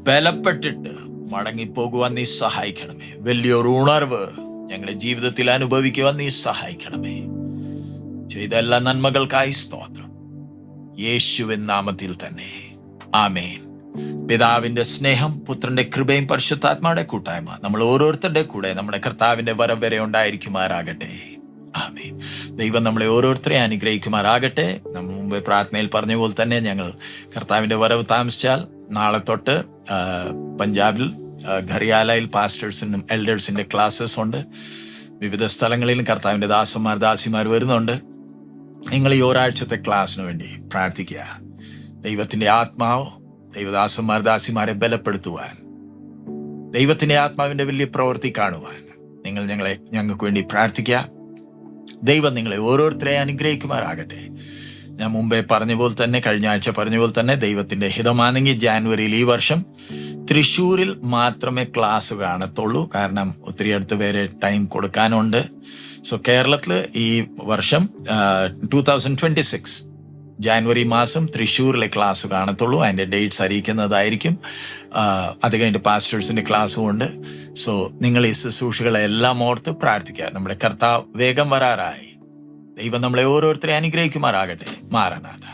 ബലപ്പെട്ടിട്ട് മടങ്ങിപ്പോകുവാൻ നീ സഹായിക്കണമേ. വലിയൊരു ഉണർവ് ഞങ്ങളുടെ ജീവിതത്തിൽ അനുഭവിക്കുവാൻ നീ സഹായിക്കണമേ. ചെയ്ത എല്ലാ നന്മകൾക്കായി സ്തോത്രം. യേശുവിൻ നാമത്തിൽ തന്നെ ആമേൻ. പിതാവിന്റെ സ്നേഹം, പുത്രന്റെ കൃപയും പരിശുദ്ധാത്മായുടെ കൂട്ടായ്മ നമ്മൾ ഓരോരുത്തരുടെ കൂടെ നമ്മുടെ കർത്താവിന്റെ വരവ് വരെ ഉണ്ടായിരിക്കുമാറാകട്ടെ. ആമേൻ. ദൈവം നമ്മളെ ഓരോരുത്തരെ അനുഗ്രഹിക്കുമാറാകട്ടെ. നമ്മൾ മുമ്പേ പ്രാർത്ഥനയിൽ പറഞ്ഞ പോലെ തന്നെ ഞങ്ങൾ കർത്താവിന്റെ വരവ് താമസിച്ചാൽ നാളെ തൊട്ട് പഞ്ചാബിൽ ഘറിയാലയിൽ പാസ്റ്റേഴ്സിനും എൽഡേഴ്സിന്റെ ക്ലാസ്സസ് ഉണ്ട്. വിവിധ സ്ഥലങ്ങളിലും കർത്താവിന്റെ ദാസന്മാർ ദാസിമാർ വരുന്നുണ്ട്. നിങ്ങൾ ഈ ഒരാഴ്ചത്തെ ക്ലാസ്സിന് വേണ്ടി പ്രാർത്ഥിക്കുക. ദൈവത്തിന്റെ ആത്മാവ് ദൈവദാസന്മാർ ദാസിമാരെ ബലപ്പെടുത്തുവാൻ, ദൈവത്തിന്റെ ആത്മാവിന്റെ വലിയ പ്രവൃത്തി കാണുവാൻ നിങ്ങൾ ഞങ്ങൾക്ക് വേണ്ടി പ്രാർത്ഥിക്കുക. ദൈവം നിങ്ങളെ ഓരോരുത്തരെ അനുഗ്രഹിക്കുമാറാകട്ടെ. ഞാൻ മുമ്പേ പറഞ്ഞ പോലെ തന്നെ, കഴിഞ്ഞ ആഴ്ച പറഞ്ഞ പോലെ തന്നെ, ദൈവത്തിന്റെ ഹിതമാണെങ്കിൽ ജാനുവരിയിൽ ഈ വർഷം തൃശ്ശൂരിൽ മാത്രമേ ക്ലാസ് കാണത്തുള്ളൂ. കാരണം ഒത്തിരി അടുത്ത് പേരെ ടൈം കൊടുക്കാനുണ്ട്. സോ കേരളത്തിൽ ഈ വർഷം 2026 ജാനുവരി മാസം തൃശ്ശൂരിലെ ക്ലാസ് കാണത്തുള്ളൂ. അതിൻ്റെ ഡേറ്റ്സ് അറിയിക്കുന്നതായിരിക്കും. അത് കഴിഞ്ഞിട്ട് പാസ്റ്റേഴ്സിൻ്റെ ക്ലാസ്സും ഉണ്ട്. സോ നിങ്ങൾ ഈ ശുശ്രൂഷകളെല്ലാം ഓർത്ത് പ്രാർത്ഥിക്കുക. നമ്മുടെ കർത്താവ് വേഗം വരാറായി. ദൈവം നമ്മളെ ഓരോരുത്തരെ അനുഗ്രഹിക്കുമാറാകട്ടെ. മാറനാഥ.